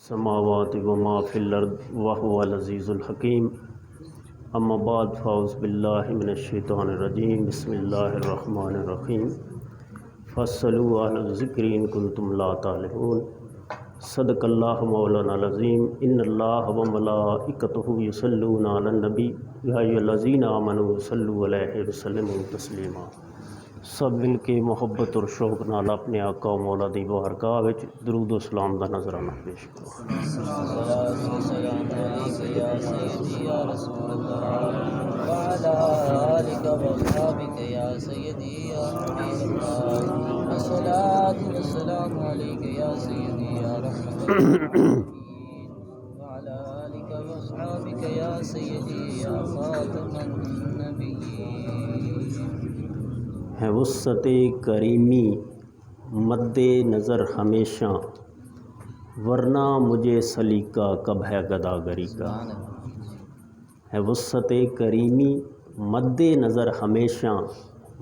السماوات وما فی الارض وهو العزیز الحکیم اما بعد فاعوذ باللہ من الشیطان الرجیم بسم اللہ الرحمن الرحیم فصلوا علی الذکر ان کنتم لا تعلمون صدق اللہ مولانا العظیم ان اللہ وملائکتہ یصلون علی النبی یا ایھا الذین آمنوا صلوا علیہ وسلموا تسلیما۔ سب مل کے محبت اور شوق نال اپنے آقا و مولا دی بارگاہ وچ درود و سلام دا نذرانہ پیش کرو۔ ہے وسعت کریمی مد نظر ہمیشہ ورنہ مجھے سلیقہ کب ہے گداگری کا۔ ہے وسعت کریمی مد نظر ہمیشہ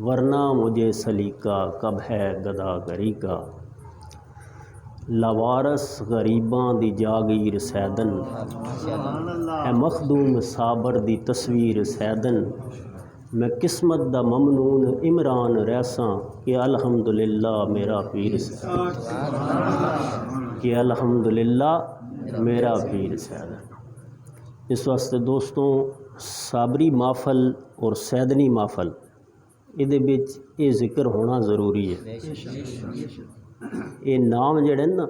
ورنہ مجھے سلیقہ کب ہے گداگری کا۔ لوارس غریباں دی جاگیر سیدن ہے مخدوم صابر دی تصویر سیدن۔ میں قسمت دا ممنون عمران ریساں کہ الحمدللہ میرا پیر سیدن، کہ الحمدللہ میرا پیر سیدن۔ اس واسطے دوستوں صابری محفل اور سیدنی محفل یہ بچ یہ ذکر ہونا ضروری ہے۔ یہ نام جڑے نا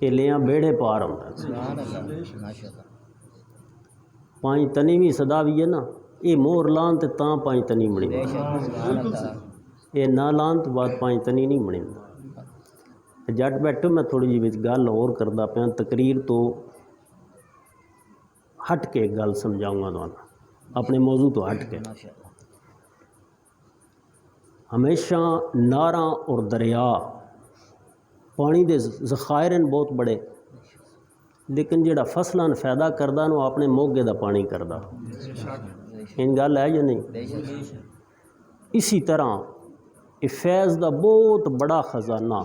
یہ لیاں بیڑے پار ہوتا پانچ تنی بھی صدا بھی ہے نا یہ مور لان تے تاں پانچ تنی بنی یہ نہ لان تو بعد پانچ تنی نہیں بنی۔ جٹ بیٹھو میں تھوڑی جی بچ گل اور کردہ پیا تقریر تو ہٹ کے گل سمجھاؤں گا تمہیں اپنے موضوع تو ہٹ کے۔ ہمیشہ ناراں اور دریا پانی دے ذخائر بہت بڑے لیکن جڑا فصلاں فائدہ کردہ نو اپنے موگے دا پانی کردہ ان گل ہے یا نہیں۔ اسی طرح یہ فیض دا بہت بڑا خزانہ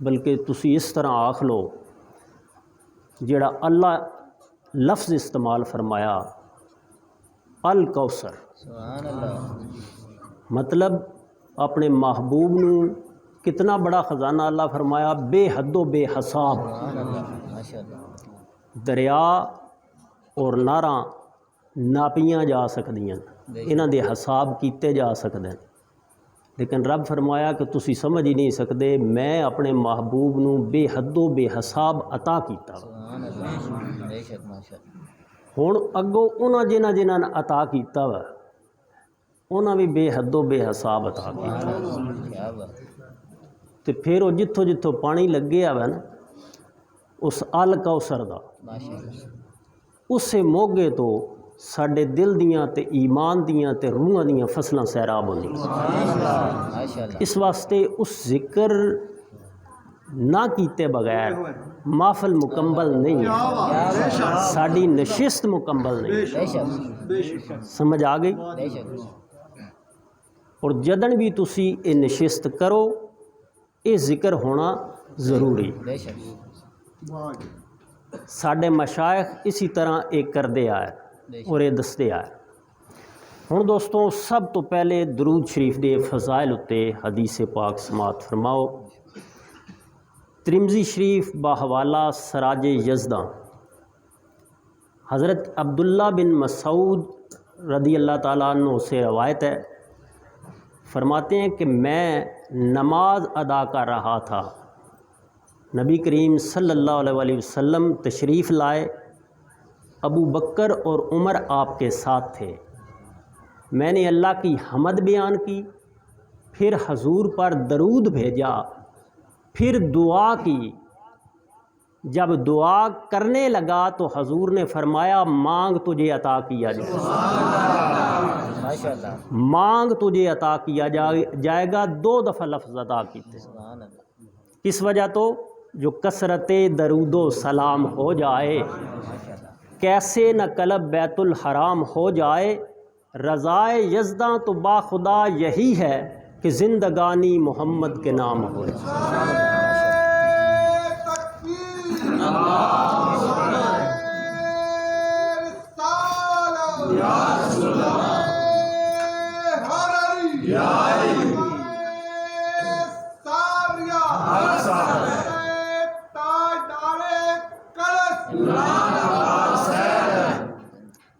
بلکہ تسی اس طرح آکھ لو جڑا اللہ لفظ استعمال فرمایا الکوثر، مطلب اپنے محبوب نو کتنا بڑا خزانہ اللہ فرمایا بے حد و بے حساب۔ دریا اور نہراں ناپیاں جا سکدیاں انہاں دے حساب کیتے جا سکدے لیکن رب فرمایا کہ تسی سمجھ ہی نہیں سکدے میں اپنے محبوب نو بے حد و بے حساب عطا کیتا۔ ہن اگوں انہاں جنہاں نے عطا کیتا وا انہاں بھی بے حد و بے حساب عطا کیتا تے پھر وہ جتھوں جتھوں پانی لگے آوے نا اس الکوثر دا اسے موگے تو ساڈے دل دیاں تے ایمان دیاں تے روحاں دیاں فصلاں سیراب ہوندیاں۔ اس واسطے اس ذکر نہ کیتے بغیر محفل مکمل نہیں ہے، ساڈی نشست مکمل نہیں۔ سمجھ آ گئی؟ اور جدن بھی تسی یہ نشست کرو یہ ذکر ہونا ضروری۔ ساڈے مشائخ اسی طرح ایک کردے آئے اور یہ دستے آئے۔ ہن دوستوں سب تو پہلے درود شریف دے فضائل اتے حدیث پاک سماعت فرماؤ۔ ترمذی شریف باحوالہ سراج یزداں حضرت عبداللہ بن مسعود رضی اللہ تعالیٰ عنہ سے روایت ہے، فرماتے ہیں کہ میں نماز ادا کر رہا تھا، نبی کریم صلی اللہ علیہ وسلم تشریف لائے، ابو بکر اور عمر آپ کے ساتھ تھے۔ میں نے اللہ کی حمد بیان کی، پھر حضور پر درود بھیجا، پھر دعا کی۔ جب دعا کرنے لگا تو حضور نے فرمایا مانگ تجھے عطا کیا جائے گا، مانگ تجھے عطا کیا جائے گا۔ دو دفعہ لفظ ادا کیتے، کس وجہ تو جو کثرت درود و سلام ہو جائے، کیسے نہ قلب بیت الحرام ہو جائے، رضائے یزداں تو با خدا یہی ہے کہ زندگانی محمد کے نام ہو جائے۔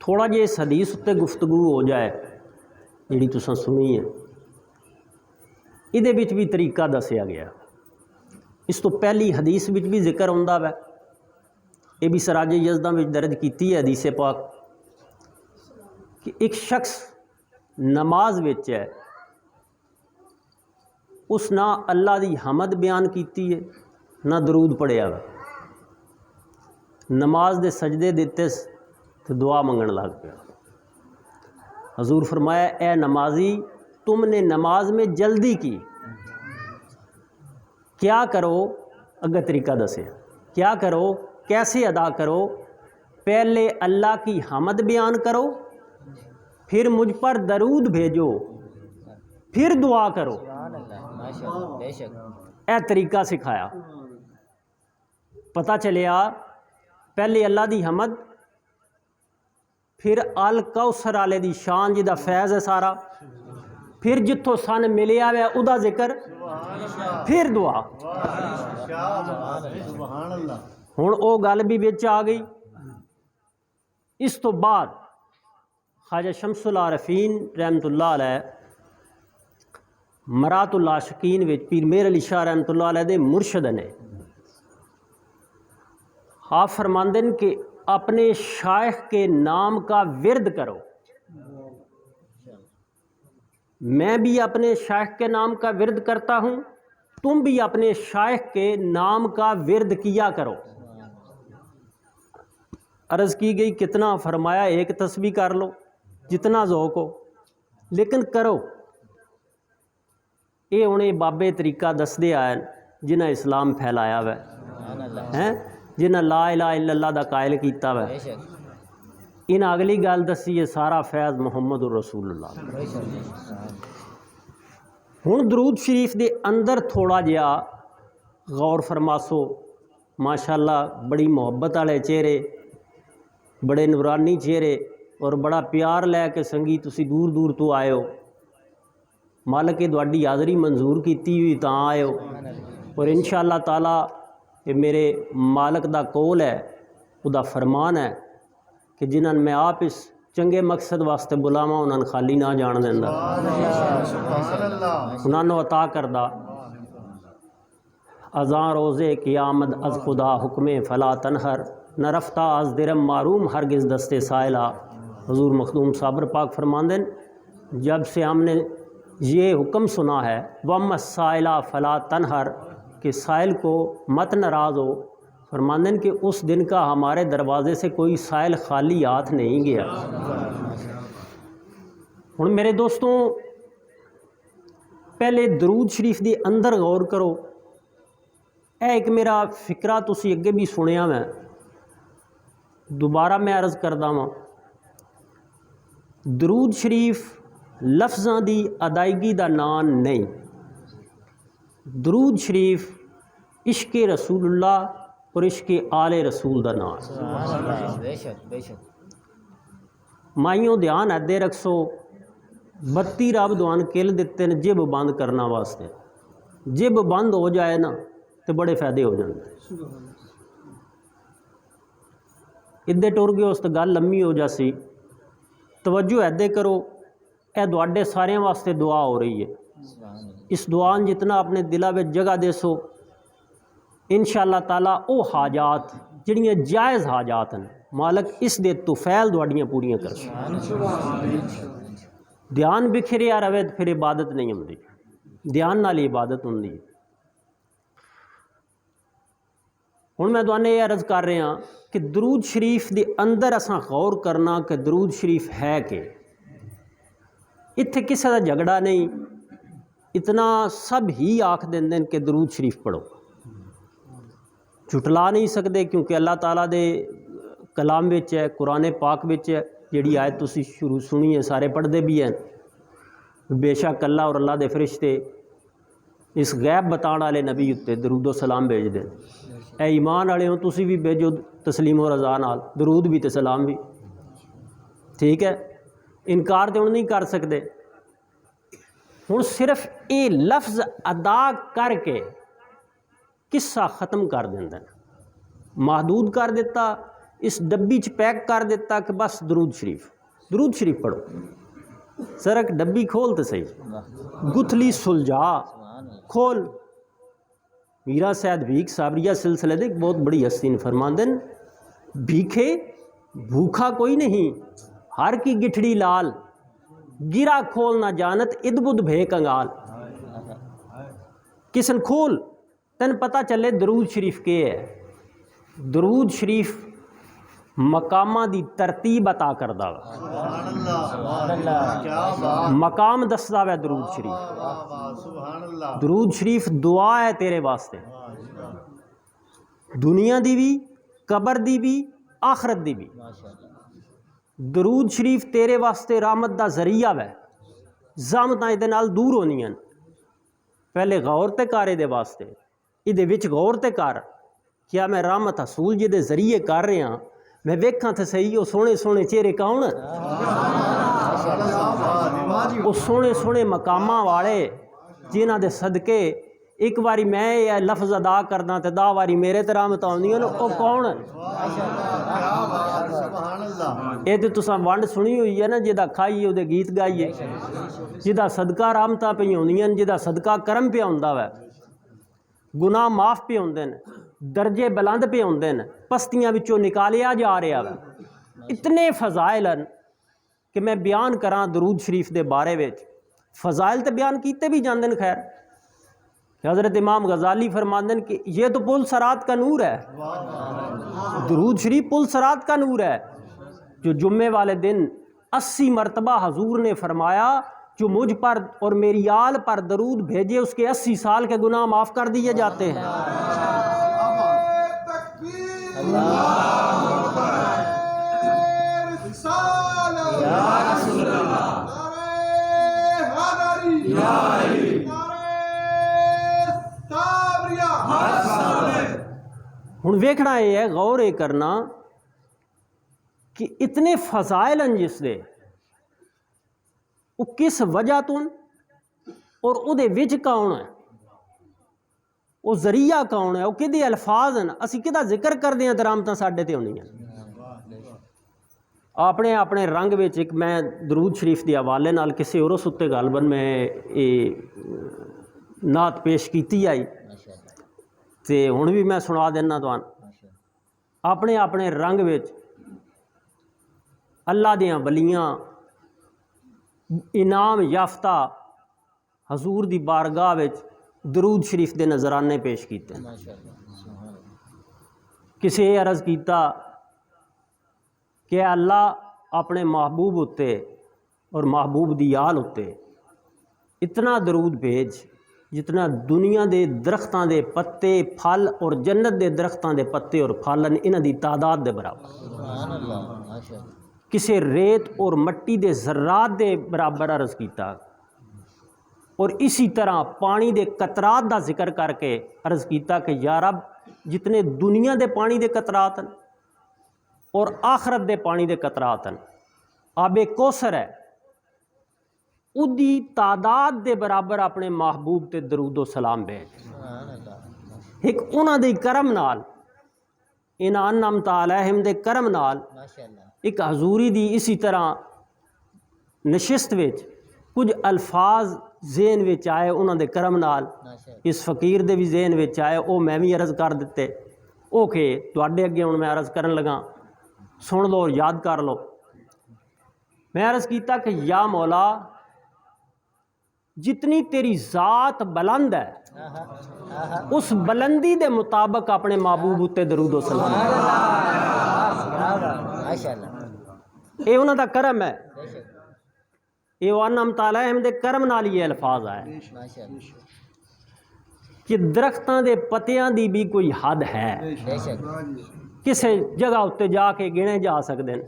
تھوڑا جہا اس حدیث اتنے گفتگو ہو جائے جڑی تساں سنی ہے. یہ بھی طریقہ دسیا گیا. اس تو پہلی حدیث بھی ذکر آتا ہے، یہ بھی سراج یزداں میں درج کیتی ہے حدیث پاک کہ ایک شخص نماز وچ ہے، اس نہ اللہ دی حمد بیان کیتی ہے نہ درود پڑھیا ہے. نماز دے سجدے دیتے تو دعا منگن لگ پیا. حضور فرمایا اے نمازی تم نے نماز میں جلدی کی، کیا کرو؟ اگے طریقہ دسے کیا کرو، کیسے ادا کرو؟ پہلے اللہ کی حمد بیان کرو، پھر مجھ پر درود بھیجو، پھر دعا کرو. اے طریقہ سکھایا. پتہ چلیا پہلے اللہ دی حمد، پھر الکوثر والے دی شان جدا فیض ہے سارا، پھر جتوں سن ملیا ہے او دا ذکر، پھر دعا. ہن او گل بھی وچ آ گئی. اس تو بعد خواجہ شمس العارفین رحمۃ اللہ علیہ مرات العاشقین وچ پیر مہر علی شاہ رحمۃ اللہ علیہ دے مرشد نے آپ فرماندے ہیں کہ اپنے شیخ کے نام کا ورد کرو. میں بھی اپنے شیخ کے نام کا ورد کرتا ہوں، تم بھی اپنے شیخ کے نام کا ورد کیا کرو. عرض کی گئی کتنا؟ فرمایا ایک تسبیح کر لو جتنا ذوق ہو، لیکن کرو. یہ انہیں بابے طریقہ دسدے آئے جنہیں اسلام پھیلایا ہوا ہے، جنہیں لا الہ الا اللہ دا قائل کیتا ہوا ہے. انہیں اگلی گل دسی ہے سارا فیض محمد الرسول اللہ. ہن درود شریف دے اندر تھوڑا جہا غور فرماسو. ماشاءاللہ بڑی محبت والے چہرے، بڑے نورانی چہرے اور بڑا پیار لے کے سنگی تسی دور دور تو آئے ہو. مالک تہاڈی حاضری منظور کیتی ہوئی تاں آئے ہو، اور انشاءاللہ تعالی یہ میرے مالک دا قول ہے، او دا فرمان ہے کہ جنہاں میں آپ اس چنگے مقصد واسطے بلاواں انہاں خالی نہ جان دیندا، انہاں نو عطا کردا. ازاں روزے قیامت از خدا حکم فلا تنہر، نہ رفتہ از درم معروم ہرگز دستے سائلہ. حضور مخدوم صابر پاک فرماندے جب سے ہم نے یہ حکم سنا ہے وَمَّ السَّائِلَ فَلَا تَنْهَرْ کہ سائل کو مت ناراض ہو، فرماندن کہ اس دن کا ہمارے دروازے سے کوئی سائل خالی ہاتھ نہیں گیا. ہن میرے دوستوں پہلے درود شریف دی اندر غور کرو. اے ایک میرا فکرہ تسی اگے بھی سنیا میں دوبارہ میں عرض کردہ ہوں. درود شریف لفظاں دی ادائیگی دا نام نہیں، درود شریف عشق رسول اللہ اور عشق آل رسول دا نام. مائیوں دھیان ادے رکھسو 32 رب دوان کل دیتے ہیں جب بند کرنا واسطے. جب بند ہو جائے نا تو بڑے فائدے ہو جاندے. ادے ٹر گئے اس تو گل لمبی ہو جاسی. توجہ ادے کرو، اے دواڈے سارے واسطے دعا ہو رہی ہے. اس دعا جتنا اپنے دلہ میں جگہ دے سو انشاءاللہ تعالیٰ او حاجات جڑیاں جائز حاجات ہیں مالک اس دے توفیل دواڈیاں پوریاں کر سو. دھیان بکھریا رہے پھر عبادت نہیں ہوندی، دھیان نال عبادت ہوندی. ہن میں توانے یہ عرض کر رہا کہ درود شریف دے اندر اساں غور کرنا کہ درود شریف ہے کہ اتنے کسی کا جھگڑا نہیں. اتنا سب ہی آکھ دیں کہ درود شریف پڑھو، جھٹلا نہیں سکتے کیونکہ اللہ تعالیٰ دے کلام وچ ہے، قرآن پاک وچ ہے. جیڑی آیت تسی شروع سنی ہے سارے پڑھتے بھی ہیں، بے شک اللہ اور اللہ دے فرشتے اس غیب بتانے والے نبی اتنے درود و سلام بھیج دیں. اے ایمان والے ہو تسی بھی بھیجو تسلیم و رضا نال درود بھی تے سلام بھی. ٹھیک ہے، انکار تو ہن نہیں کر سکتے. ہن صرف یہ لفظ ادا کر کے قصہ ختم کر دیندے، محدود کر دیتا اس ڈبی چ پیک کر دیتا کہ بس درود شریف پڑھو. ذرا ڈبی کھول تو صحیح، گتھلی سلجھا کھول. میرا سید بھیک صابریہ سلسلے دے ایک بہت بڑی ہستی نے فرماندن بھیکھے بھوکھا کوئی نہیں، ہر کی گٹھڑی لال، گرا کھول نہ جانت اد بدھ بھے کنگال. کسن کھول تن پتہ چلے درود شریف کے ہے. درود شریف مقامہ دی ترتیب عطا کردہ مقام دسدا ہے. درود شریف دعا ہے تیرے واسطے، دنیا دی بھی قبر دی بھی آخرت دی بھی. درود شریف تیرے واسطے رحمت دا ذریعہ ہے، زحمتاں دے نال دور ہونیاں. پہلے غور تے کر دے واسطے، یہ وچ غور تے کر کیا میں رحمت حصول جے دے ذریعے کر رہا ہاں. میں ویکھاں تے صحیح وہ سونے سونے چہرے کون، وہ سونے سونے مقاماں والے جنہاں دے صدقے ایک باری میں یہ لفظ ادا کرنا تے 10 باری میرے تے رحمت آندیاں وہ کون. یہ تو تساں ونڈ سنی ہوئی ہے نا، جہاں کھائیے وہ گیت گائیے، جہاں صدقہ رحمتاں پہ ہوندیاں، جہاں صدقہ کرم پہ ہوندا ہے، گناہ معاف پہ ہوندے نے، درجے بلند پہ ہوندے نے، پستیاں وچوں نکالیا جا رہا ہے. اتنے فضائل ہیں کہ میں بیان کراں درود شریف دے بارے وچ. فضائل تے بیان کیتے بھی جاندے نے. خیر حضرت امام غزالی فرماندے ہیں کہ یہ تو پل صراط کا نور ہے. درود شریف پل صراط کا نور ہے. جو جمعے والے دن 80 مرتبہ حضور نے فرمایا جو مجھ پر اور میری آل پر درود بھیجے اس کے 80 سال کے گناہ معاف کر دیے جاتے ہیں. ہن ویکھنا یہ ہے، غور یہ کرنا کہ اتنے فضائل ہیں جس دے وہ کس وجہ تو اور او دے وچ کون ہے، وہ ذریعہ کون ہے، وہ کدے الفاظ ہیں، اسی کدا ذکر کر دیں درامتاں ساڈے تے ہونی ہیں. اپنے اپنے رنگ وچ ایک میں درود شریف دی حوالے نال کسی اور ستے غالباً میں نعت پیش کیتی آئی تے ہن بھی میں سنا دینا تھان. اپنے اپنے رنگ وچ اللہ دیاں ولیاں انعام یافتہ حضور دی بارگاہ وچ درود شریف دے نظرانے پیش کیتے ہیں. کسی یہ عرض کیتا کہ اللہ اپنے محبوب ہوتے اور محبوب دی آل ہوتے اتنا درود بھیج جتنا دنیا دے درختاں دے پتے پھل اور جنت دے درختاں دے پتے اور پھل انہاں دی تعداد دے برابر، کسے ریت اور مٹی دے ذرات دے برابر عرض کیتا. اور اسی طرح پانی دے قطرات دا ذکر کر کے عرض کیتا کہ یا رب جتنے دنیا دے پانی دے قطرات ہیں اور آخرت دے پانی دے قطرات ہیں، آب کوثر ہے، ادی تعداد دے برابر اپنے محبوب تے درود و سلام بھیج. ایک انہاں دے کرم نال، انہاں انعمت علیہم دے کرم نال ایک حضوری دی اسی طرح نشست وچ کچھ الفاظ ذہن وچ آئے انہاں دے کرم نال، اس فقیر دے بھی ذہن وچ آئے، او میں بھی عرض کر دیتے، او کہ تواڈے اگے ہن میں عرض کرن لگا، سن لو اور یاد کر لو. میں عرض کیتا کہ یا مولا جتنی تیری ذات بلند ہے اس بلندی دے مطابق اپنے محبوب تے درود و سلام. اے انہاں دا کرم ہے، اے انعمت علیہم دے کرم نال یہ الفاظ آئے کہ درختاں دے پتیاں دی بھی کوئی حد ہے، کسے جگہ اتے جا کے گنے جا سکتے ہیں.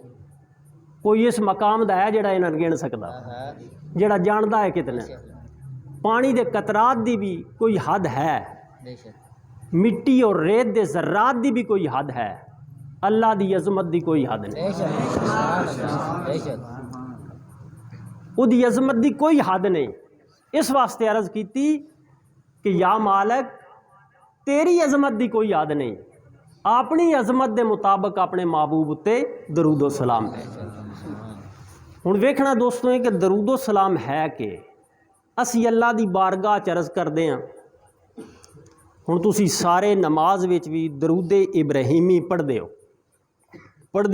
کوئی اس مقام دا ہے جڑا انہاں گن سکتا، جڑا جاندا ہے کتنے. پانی دے قطرات دی بھی کوئی حد ہے، مٹی اور ریت دے ذرات دی بھی کوئی حد ہے، اللہ دی عظمت دی کوئی حد نہیں. او دی عظمت دی کوئی حد نہیں. اس واسطے عرض کیتی کہ یا مالک تیری عظمت دی کوئی حد نہیں، اپنی عظمت دے مطابق اپنے محبوب اتے درود و سلام بھیجا۔ ہن ویکھنا دوستوں کہ درود و سلام ہے کہ اسی اللہ دی بارگاہ چ عرض کردے ہاں۔ ہن تسی سارے نماز وچ بھی درود ابراہیمی پڑھدے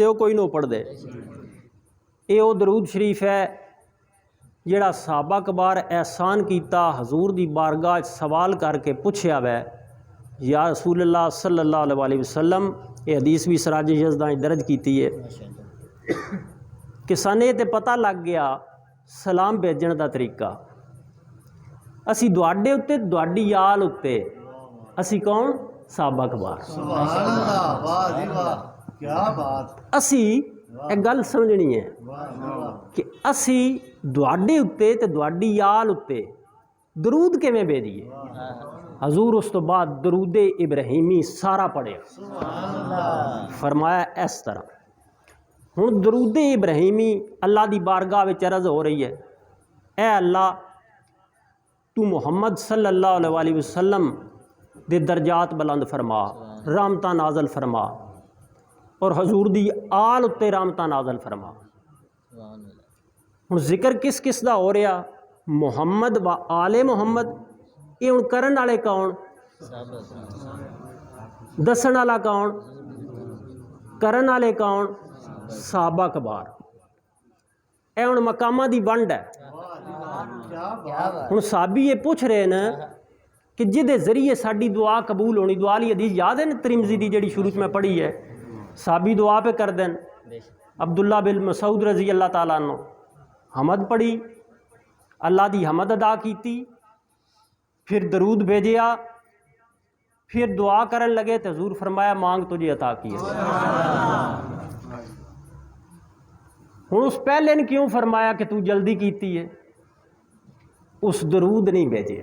ہو کوئی نو پڑھ دے؟ اے او درود شریف ہے جڑا صحابہ کبار احسان کیتا حضور دی بارگاہ سوال کر کے پوچھیا وے یا رسول اللہ صلی اللہ علیہ وسلم، یہ حدیث بھی سراج یزداں درج کیتی ہے کہ سانے تے پتہ لگ گیا سلام بھیجن دا طریقہ۔ اسی دواڈے اتے دواڈی آل اتے اسی کون؟ صحابہ کبار۔ سبحان اللہ، واہ جی واہ، کیا بات، اسی ایک گل سمجھنی ہے کہ اسی دواڈے اتے تے دواڈی آل اتے درود کیویں بھیجیے؟ حضور اس تو بعد درود ابراہیمی سارا پڑھے، فرمایا اس طرح۔ ہن درود ابراہیمی اللہ دی بارگاہ وچ عرض ہو رہی ہے، اے اللہ تو محمد صلی اللہ علیہ وسلم دے درجات بلند فرما، رحمتاں نازل فرما، اور حضور دی آل اتے رحمتاں نازل فرما۔ ہن ذکر کس کس دا ہو رہا؟ محمد و آل محمد۔ یہ ہن کرن والے کون؟ دسن والا کون؟ کرن والے کون؟ صحابہ کبار۔ اے ہن مقاماں دی ونڈ ہے۔ ہن صحابی یہ پوچھ رہے ہیں کہ جدے ذریعے ساڈی دعا قبول ہونی، دعا لی حدیث یاد ہے نا ترمذی دی جڑی شروع میں پڑھی ہے، صحابی دعا پہ کر دیں، عبداللہ بن مسعود رضی اللہ تعالیٰ عنہ حمد پڑھی، اللہ دی حمد ادا کیتی، پھر درود بھیجیا، پھر دعا کرن لگے تو حضور فرمایا مانگ تجھے عطا کی ہے۔ ہن اس پہلے نے کیوں فرمایا کہ تو جلدی کیتی ہے؟ اس درود نہیں بھیجے،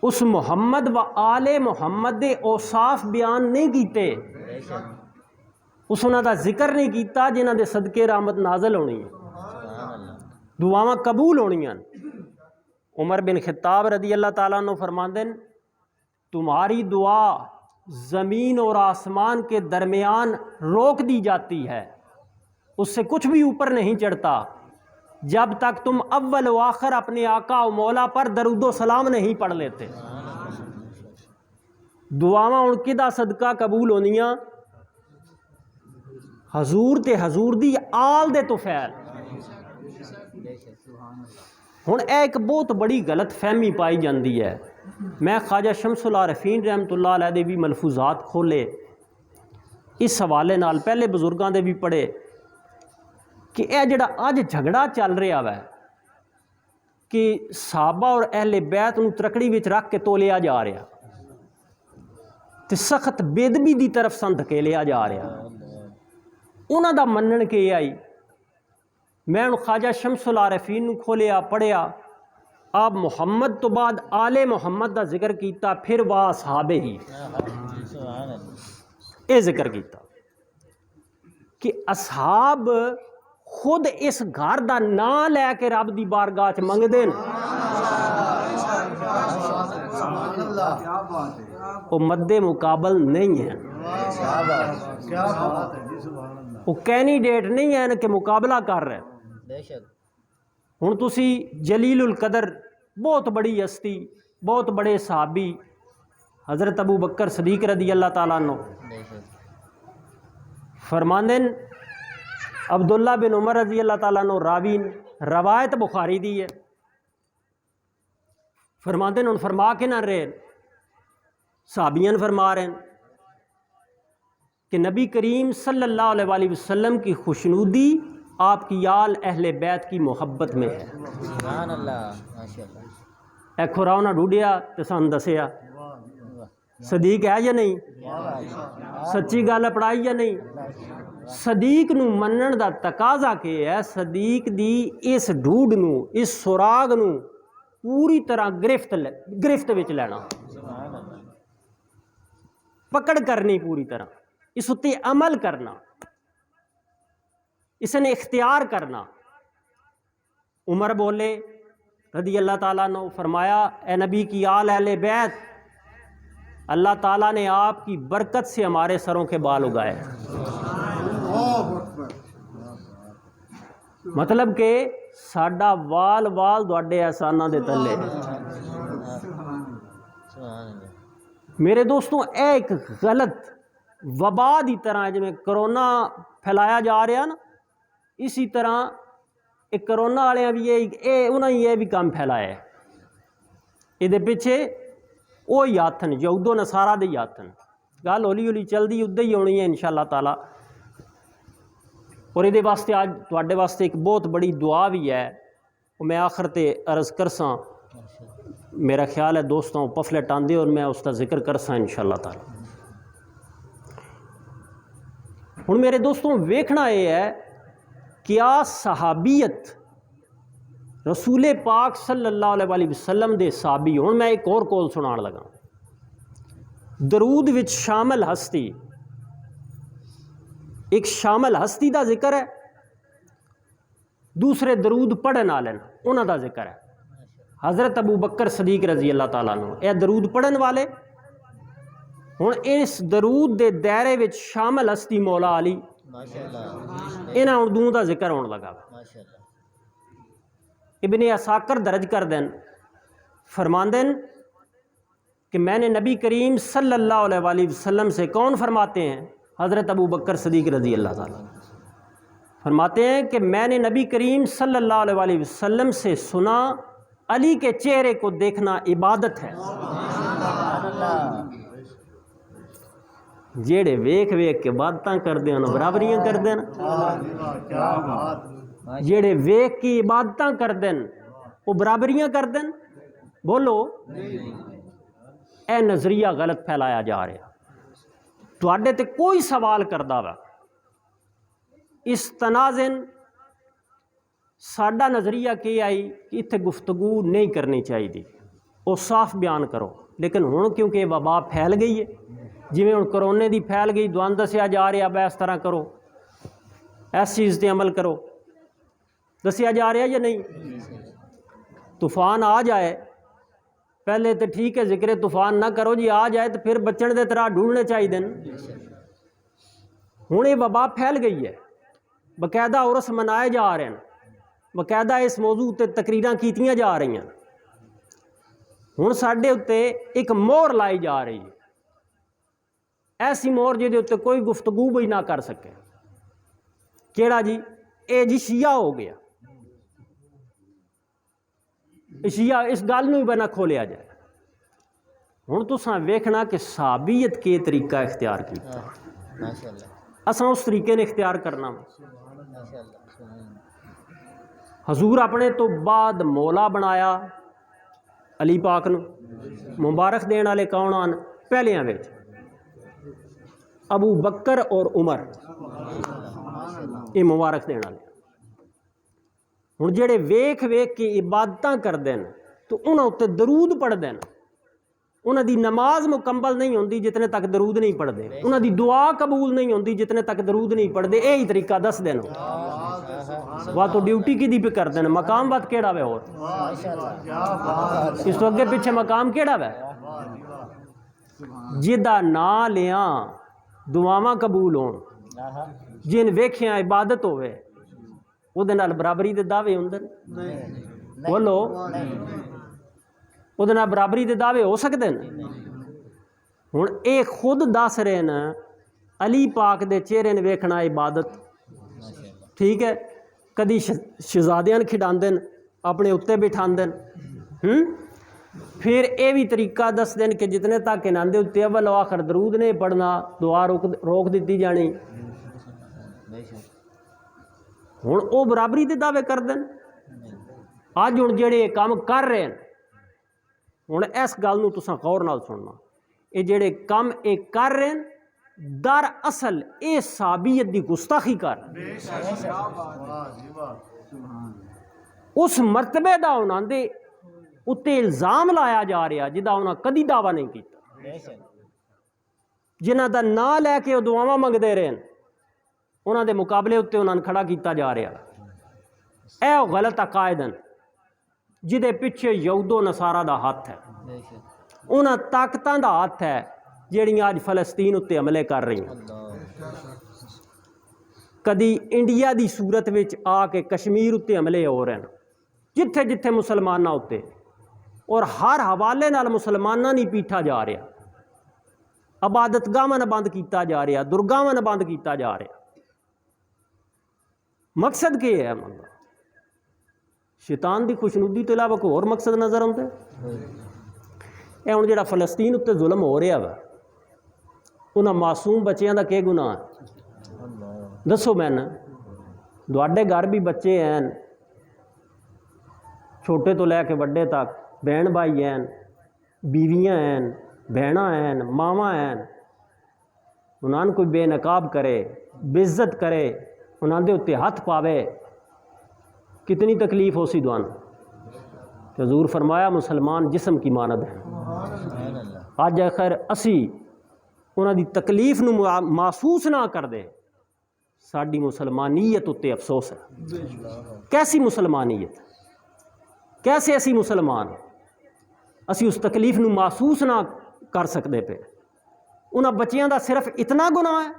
اس محمد و آل محمد دے اوصاف بیان نہیں کیتے، اس انہاں دا ذکر نہیں کیتا جنہاں دے صدقے رحمت نازل ہونی ہے، دعاواں قبول ہونی ہیں۔ عمر بن خطاب رضی اللہ تعالیٰ عنہ فرماندے ہیں تمہاری دعا زمین اور آسمان کے درمیان روک دی جاتی ہے، اس سے کچھ بھی اوپر نہیں چڑھتا جب تک تم اول و آخر اپنے آقا و مولا پر درود و سلام نہیں پڑھ لیتے۔ دعاواں ان کدا صدقہ قبول ہونیاں؟ حضور تے حضور دی آل دے توفیل۔ ہن ایک بہت بڑی غلط فہمی پائی جاندی ہے، میں خواجہ شمس العارفین رحمۃ اللہ علیہ دے بھی ملفوظات کھولے اس حوالے نال، پہلے بزرگاں دے بھی پڑھے کہ اے جڑا اج جھگڑا چل رہا ہے کہ صحابہ اور اہل بیت نو ترکڑی وچ رکھ کے تولیا جا رہا تے سخت بے ادبی دی طرف سن دھکیلیا جا رہا، انہاں دا منن کہ آئی میں ان خواجہ شمس العارفین نو کھولیا پڑھیا، آپ محمد تو بعد آل محمد دا ذکر کیتا، پھر وا صحابے ہی اے ذکر کیتا کہ اصحاب خود اس گھر دا نام لے کے رب دی بارگاہ چ منگ دین، وہ مد مقابل نہیں ہیں، وہ کینڈیڈیٹ نہیں ہیں کہ مقابلہ کر رہے۔ ہن تسی جلیل القدر بہت بڑی ہستی، بہت بڑے صحابی حضرت ابو بکر صدیق رضی اللہ تعالیٰ عنہ فرماندے عبداللہ بن عمر رضی اللہ تعالیٰ عنہ راوی روایت بخاری دی ہے، فرماندے ان فرما کے نہ رہے صحابیان فرما رہے ہیں کہ نبی کریم صلی اللہ علیہ وسلم کی خوشنودی آپ کی آل اہل بیت کی محبت میں ہے۔ سبحان اللہ، ماشاءاللہ۔ اے کھراؤنا ڈھوڈیا تے سان دسیا صدیق ہے یا نہیں؟ سچی گل پڑھائی یا نہیں؟ صدیق نو منن دا تقاضا کہ ہے صدیق دی اس ڈھوڈ نو، اس سراغ نو پوری طرح گرفت وچ لینا، پکڑ کرنی پوری طرح، اس اتے عمل کرنا، اس نے اختیار کرنا۔ عمر بولے رضی اللہ تعالیٰ عنہ، فرمایا اے نبی کی آل اہل بیت، اللہ تعالیٰ نے آپ کی برکت سے ہمارے سروں کے بال اگائے. مطلب کہ ساڈا وال وال تواڈے احساناں دے تلے. میرے دوستوں اے ایک غلط وبا دی طرح جویں کرونا پھیلایا جا رہا نا، اسی طرح ایک کرونا والے بھی انہاں یہ بھی کام پھیلایا ہے. یہ پیچھے وہی ہاتھ ہیں یہود و نصارہ دے ہاتھ ہیں. گل ہولی ہولی چلتی ادھر ہی ہونی ہے انشاءاللہ تعالیٰ. اور یہ واسطے آج تواڈے واسطے ایک بہت بڑی دعا بھی ہے، وہ میں آخر تے عرض کرساں. میرا خیال ہے دوستوں پفلٹ آندے اور میں اس کا ذکر کرساں انشاءاللہ تعالیٰ. ہن میرے دوستوں ویکھنا یہ ہے کیا صحابیت رسول پاک صلی اللہ علیہ وسلم دے صحابی. ہن میں ایک اور کول سنان لگا. درود وچ شامل ہستی، ایک شامل ہستی دا ذکر ہے، دوسرے درود پڑھن والے انہاں دا ذکر ہے. حضرت ابو بکر صدیق رضی اللہ تعالیٰ عنہ اے درود پڑھن والے. ہن اس درود دے دائرے وچ شامل ہستی مولا علی، انہاں اردو دا ذکر ہون لگا. ابن عساکر درج کر دین فرماندن کہ میں نے نبی کریم صلی اللہ علیہ وسلم سے، کون فرماتے ہیں؟ حضرت ابو بکر صدیق رضی اللہ تعالیٰ فرماتے ہیں کہ میں نے نبی کریم صلی اللہ علیہ وسلم سے سنا علی کے چہرے کو دیکھنا عبادت ہے. جیڑے ویکھ ویکھ کے عبادتاں کردے ہیں برابریاں کردے ہیں. جیڑے ویکھ کی عبادتاں کردے ہیں وہ برابریاں کردے ہیں. بولو اے نظریہ غلط پھیلایا جا رہا. تواڈے تے کوئی سوال کردہ وا اس تنازن ساڈا نظریہ کیا آئی کہ اتنے گفتگو نہیں کرنی چاہیے، وہ صاف بیان کرو. لیکن ہن کیونکہ وبا پھیل گئی ہے، جویں ہن کرونے دی پھیل گئی، دوان دسیا جا رہا بھائی اس طرح کرو، اس چیز تے عمل کرو، دسیا جا رہا یا نہیں. طوفان آ جائے پہلے تو ٹھیک ہے ذکر طوفان نہ کرو جی، آ جائے تو پھر بچن دے طرح ڈھونڈنے چاہیے. ہوں یہ وبا پھیل گئی ہے، باقاعدہ عرس منائے جا رہے ہیں، باقاعدہ اس موضوع تے تقریراں کیتیاں جا رہی ہیں. ہوں ساڈے اتنے ایک مہر لائی جا رہی ہے، ایسی مہر جہدے اتنے کوئی گفتگو بھی نہ کر سکے. کیڑا جی؟ اے جی شیعہ ہو گیا. شیعہ اس گل نو بھی نہ کھولیا جائے. ہوں تساں ویکھنا کہ صحابیت کے طریقہ اختیار کیتا، اساں اس طریقے نے اختیار کرنا. حضور اپنے تو بعد مولا بنایا علی پاک نو. مبارک دین والے کون آن؟ پہلیاں وچ ابو بکر اور عمر، یہ مبارک دین والے. ہوں جڑے ویکھ ویکھ کے عبادتاں کردے ہیں تو انہاں تے درود پڑھدے ہیں. انہاں دی نماز مکمل نہیں ہوندی جتنے تک درود نہیں پڑھدے، انہاں دی دعا قبول نہیں ہوندی جتنے تک درود نہیں پڑھدے. یہی طریقہ دس دین وا تو ڈیوٹی کی دی پہ کردے ہیں. مقام بات کیڑا وے؟ اور اس تو اگے پیچھے مقام کیڑا وے؟ جدا نا لیاں دعاواں قبول ہون، جن ویکھیاں عبادت ہوئے وہ دے نال برابری دے دعوے ہوندے. بولو وہ دے نال برابری دے دعوے ہو سکتے ہیں؟ ہن اے خود دس رہے ہیں علی پاک دے چہرے نے ویکھنا عبادت. ٹھیک ہے، کدی شہزادیاں کھڈاندے اپنے اتنے بٹھاندے. پھر اے بھی طریقہ دس دین کہ جتنے تک انہاں دے اتنے اول و آخر درود نہیں پڑھنا، دعا روک دیتی جانی. ہوں وہ برابری دے دعوے کر دیں. اج ہوں جڑے کام کر رہے ہیں، ہوں اس گل نو تساں غور نال سننا، یہ جڑے کام یہ کر رہے ہیں در اصل اے صحابیت دی گستاخی کر اس مرتبے دا انہاں دے اتنے الزام لایا جا رہا جدا انہاں کدی دعویٰ نہیں کیتا. جنہاں دا نا لے کے وہ دعاواں منگدے رہے ہیں انہاں دے مقابلے اتنے انہاں نے کھڑا کیتا جا رہا. اے غلط عقائد ہیں جدے پیچھے یہود و نصارہ دا ہاتھ ہے، انہاں طاقتاں دا ہاتھ ہے ਜਿਹੜੀਆਂ ਅੱਜ ਫਲਸਤੀਨ ਉੱਤੇ ਹਮਲੇ ਕਰ ਰਹੀਆਂ। اللہ ਕਦੀ ਇੰਡੀਆ ਦੀ ਸੂਰਤ ਵਿੱਚ ਆ ਕੇ ਕਸ਼ਮੀਰ ਉੱਤੇ ਹਮਲੇ ਹੋ ਰਹੇ ਨੇ, ਜਿੱਥੇ ਜਿੱਥੇ ਮੁਸਲਮਾਨਾਂ ਉੱਤੇ, ਔਰ ਹਰ ਹਵਾਲੇ ਨਾਲ ਮੁਸਲਮਾਨਾਂ ਨਹੀਂ ਪੀਠਾ ਜਾ ਰਿਹਾ। ਇਬਾਦਤਗਾਹਾਂ ਨੂੰ ਬੰਦ ਕੀਤਾ ਜਾ ਰਿਹਾ, ਦੁਰਗਾਵਾਂ ਨੂੰ ਬੰਦ ਕੀਤਾ ਜਾ ਰਿਹਾ। ਮਕਸਦ ਕੀ ਹੈ? ਮੰਗਾ ਸ਼ੈਤਾਨ ਦੀ ਖੁਸ਼ਨੁਦੀ ਤੋਂ ਇਲਾਵਾ ਕੋਈ ਹੋਰ ਮਕਸਦ ਨਜ਼ਰ ਆਉਂਦਾ? ਇਹ ਹੁਣ ਜਿਹੜਾ ਫਲਸਤੀਨ ਉੱਤੇ ਜ਼ੁਲਮ ਹੋ ਰਿਹਾ ਵਾ, ਉਹਨਾਂ ਮਾਸੂਮ ਬੱਚਿਆਂ ਦਾ ਕੀ ਗੁਨਾਹ ਹੈ? ਦੱਸੋ ਮੈਨੂੰ। ਤੁਹਾਡੇ ਘਰ ਵੀ ਬੱਚੇ ਹਨ, ਛੋਟੇ ਤੋਂ ਲੈ ਕੇ ਵੱਡੇ ਤੱਕ, ਭੈਣ ਭਾਈ ਹਨ, بیویاں ہیں, بہناں ہیں, ماواں ہیں. انہاں کوئی بے نقاب کرے, بے عزت کرے, انہاں دے اتنے ہاتھ پاوے, کتنی تکلیف ہو سی دوان. حضور فرمایا مسلمان جسم کی مانند ہیں. آج آخر اسی انہاں دی تکلیف نو محسوس نہ کر دے, ساڈی مسلمانیت اتنے افسوس ہے. کیسی مسلمانیت, کیسے اسی مسلمان اسی اس تکلیف نو محسوس نہ کر سکتے پہ. انہاں بچیاں دا صرف اتنا گناہ ہے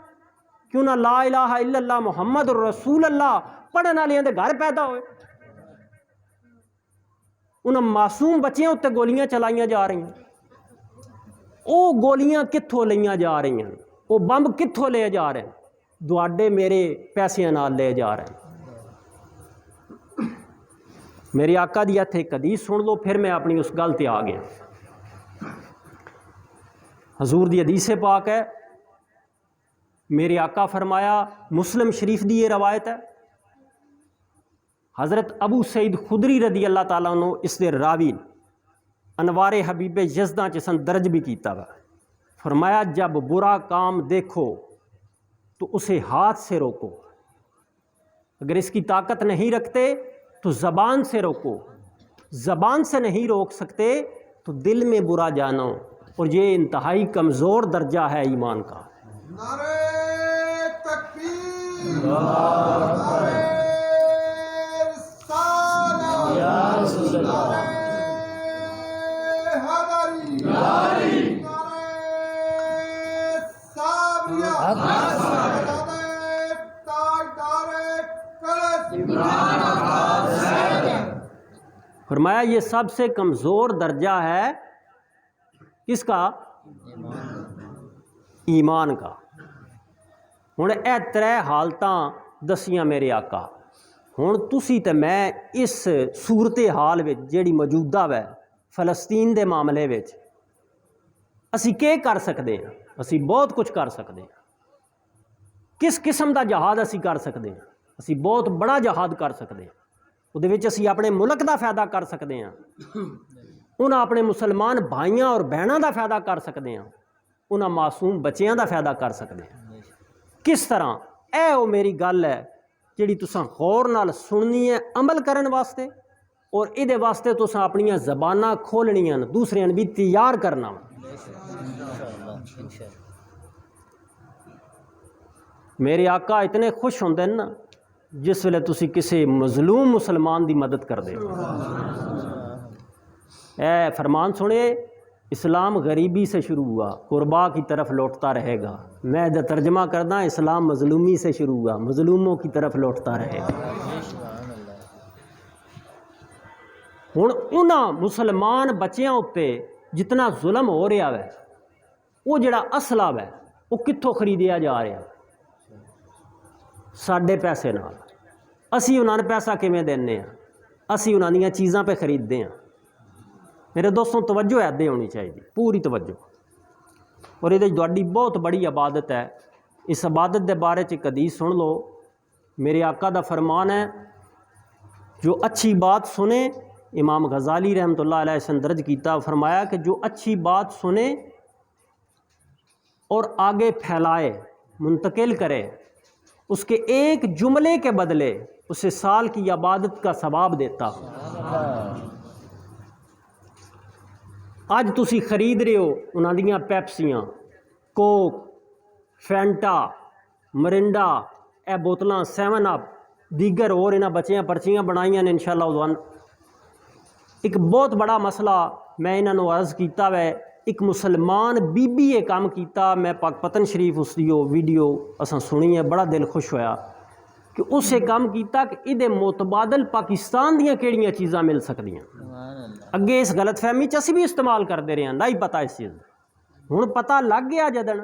کہ انہاں لا الہ الا اللہ محمد رسول اللہ پڑھن والے دے گھر پیدا ہوئے. انہاں معصوم بچیاں اتنے گولیاں چلائیاں جا رہی ہیں. وہ گولیاں کتھوں لئیاں جا رہی ہیں, وہ بمب کتھوں لے جا رہے ہیں؟ دوڑے میرے پیسے نال لے جا رہے ہیں. میرے آقا دی اتھے ایک حدیث سن لو, پھر میں اپنی اس گل تے آ گیا. حضور دی حدیث پاک ہے, میرے آقا فرمایا, مسلم شریف دی یہ روایت ہے, حضرت ابو سعید خدری رضی اللہ تعالیٰ عنہ اس دے راوی انوار حبیب یزداں چسن درج بھی کیتا ہوا. فرمایا جب برا کام دیکھو تو اسے ہاتھ سے روکو, اگر اس کی طاقت نہیں رکھتے تو زبان سے روکو, زبان سے نہیں روک سکتے تو دل میں برا جانو, اور یہ انتہائی کمزور درجہ ہے ایمان کا. نعرہ تکبیر, نعرہ رسالت, نعرہ حیدری, نعرہ صابریہ, حضرت تاجدار کلچ. فرمایا یہ سب سے کمزور درجہ ہے کس کا؟ ایمان کا. ہن اے ترے حالتاں دسیاں میرے آقا. ہن تسی تے میں اس صورت حال وچ جیڑی موجودہ ہے فلسطین دے معاملے وچ اسی کی کر سکتے ہیں؟ اسی بہت کچھ کر سکتے ہیں. کس قسم دا جہاد اسی کر سکتے ہیں؟ اسی بہت بڑا جہاد کر سکتے ہیں. وہ اسی اپنے ملک دا فائدہ کر سکتے ہیں, انہاں اپنے مسلمان بھائیاں اور بہناں دا فائدہ کر سکتے ہیں, انہاں معصوم بچیاں دا فائدہ کر سکتے ہیں. کس طرح؟ اے او میری گل ہے جیڑی تساں غور نال سننی ہے عمل کرن واسطے, اور ایدے واسطے تساں اپنیاں زباناں کھولنیاں, دوسریاں بھی تیار کرنا. میرے آقا اتنے خوش ہوندے نا جس ویلے تسی کسی مظلوم مسلمان دی مدد کر دے. اے فرمان سنے, اسلام غریبی سے شروع ہوا, قربا کی طرف لوٹتا رہے گا. میں جب ترجمہ کرنا, اسلام مظلومی سے شروع ہوا, مظلوموں کی طرف لوٹتا رہے گا. ہن انہاں مسلمان بچیاں اتے جتنا ظلم ہو رہا ہے, وہ جڑا اسلحہ ہے وہ کتھوں خریدیا جا رہا ہے؟ ساڈے پیسے نال. اسی انہاں نے پیسہ کیویں دینے ہیں؟ اسی انہاں دیاں چیزاں پہ خریدتے ہیں. میرے دوستوں توجہ ایدے ہونی چاہیے, پوری توجہ. اور یہ تہاڈی بہت بڑی عبادت ہے. اس عبادت دے بارے چ حدیث سن لو. میرے آقا دا فرمان ہے, جو اچھی بات سنے, امام غزالی رحمۃ اللہ علیہ سے درج کیتا, فرمایا کہ جو اچھی بات سنے اور آگے پھیلائے, منتقل کرے, اس کے ایک جملے کے بدلے اسے سال کی عبادت کا ثواب دیتا. آج تسی خرید رہے ہو انہاں دیاں پیپسیاں, کوک, فینٹا, مرنڈا, اے بوتلاں 7 اپ, دیگر اور انہاں بچیاں پرچیاں بنائیاں نے انشاءاللہ. ایک بہت بڑا مسئلہ میں انہاں نو عرض کیتا ہے ایک مسلمان بی بی یہ کام کیتا. میں پاک پتن شریف اس دی ویڈیو اساں سنی ہے, بڑا دل خوش ہویا کہ اسے کام کیتا کہ ادے متبادل پاکستان دیاں کیڑیاں چیزاں مل سکدیاں. اگے اس غلط فہمی چ اسی بھی استعمال کرتے رہے ہیں, نہیں پتہ اس چیز. ہن پتہ لگ گیا جدن,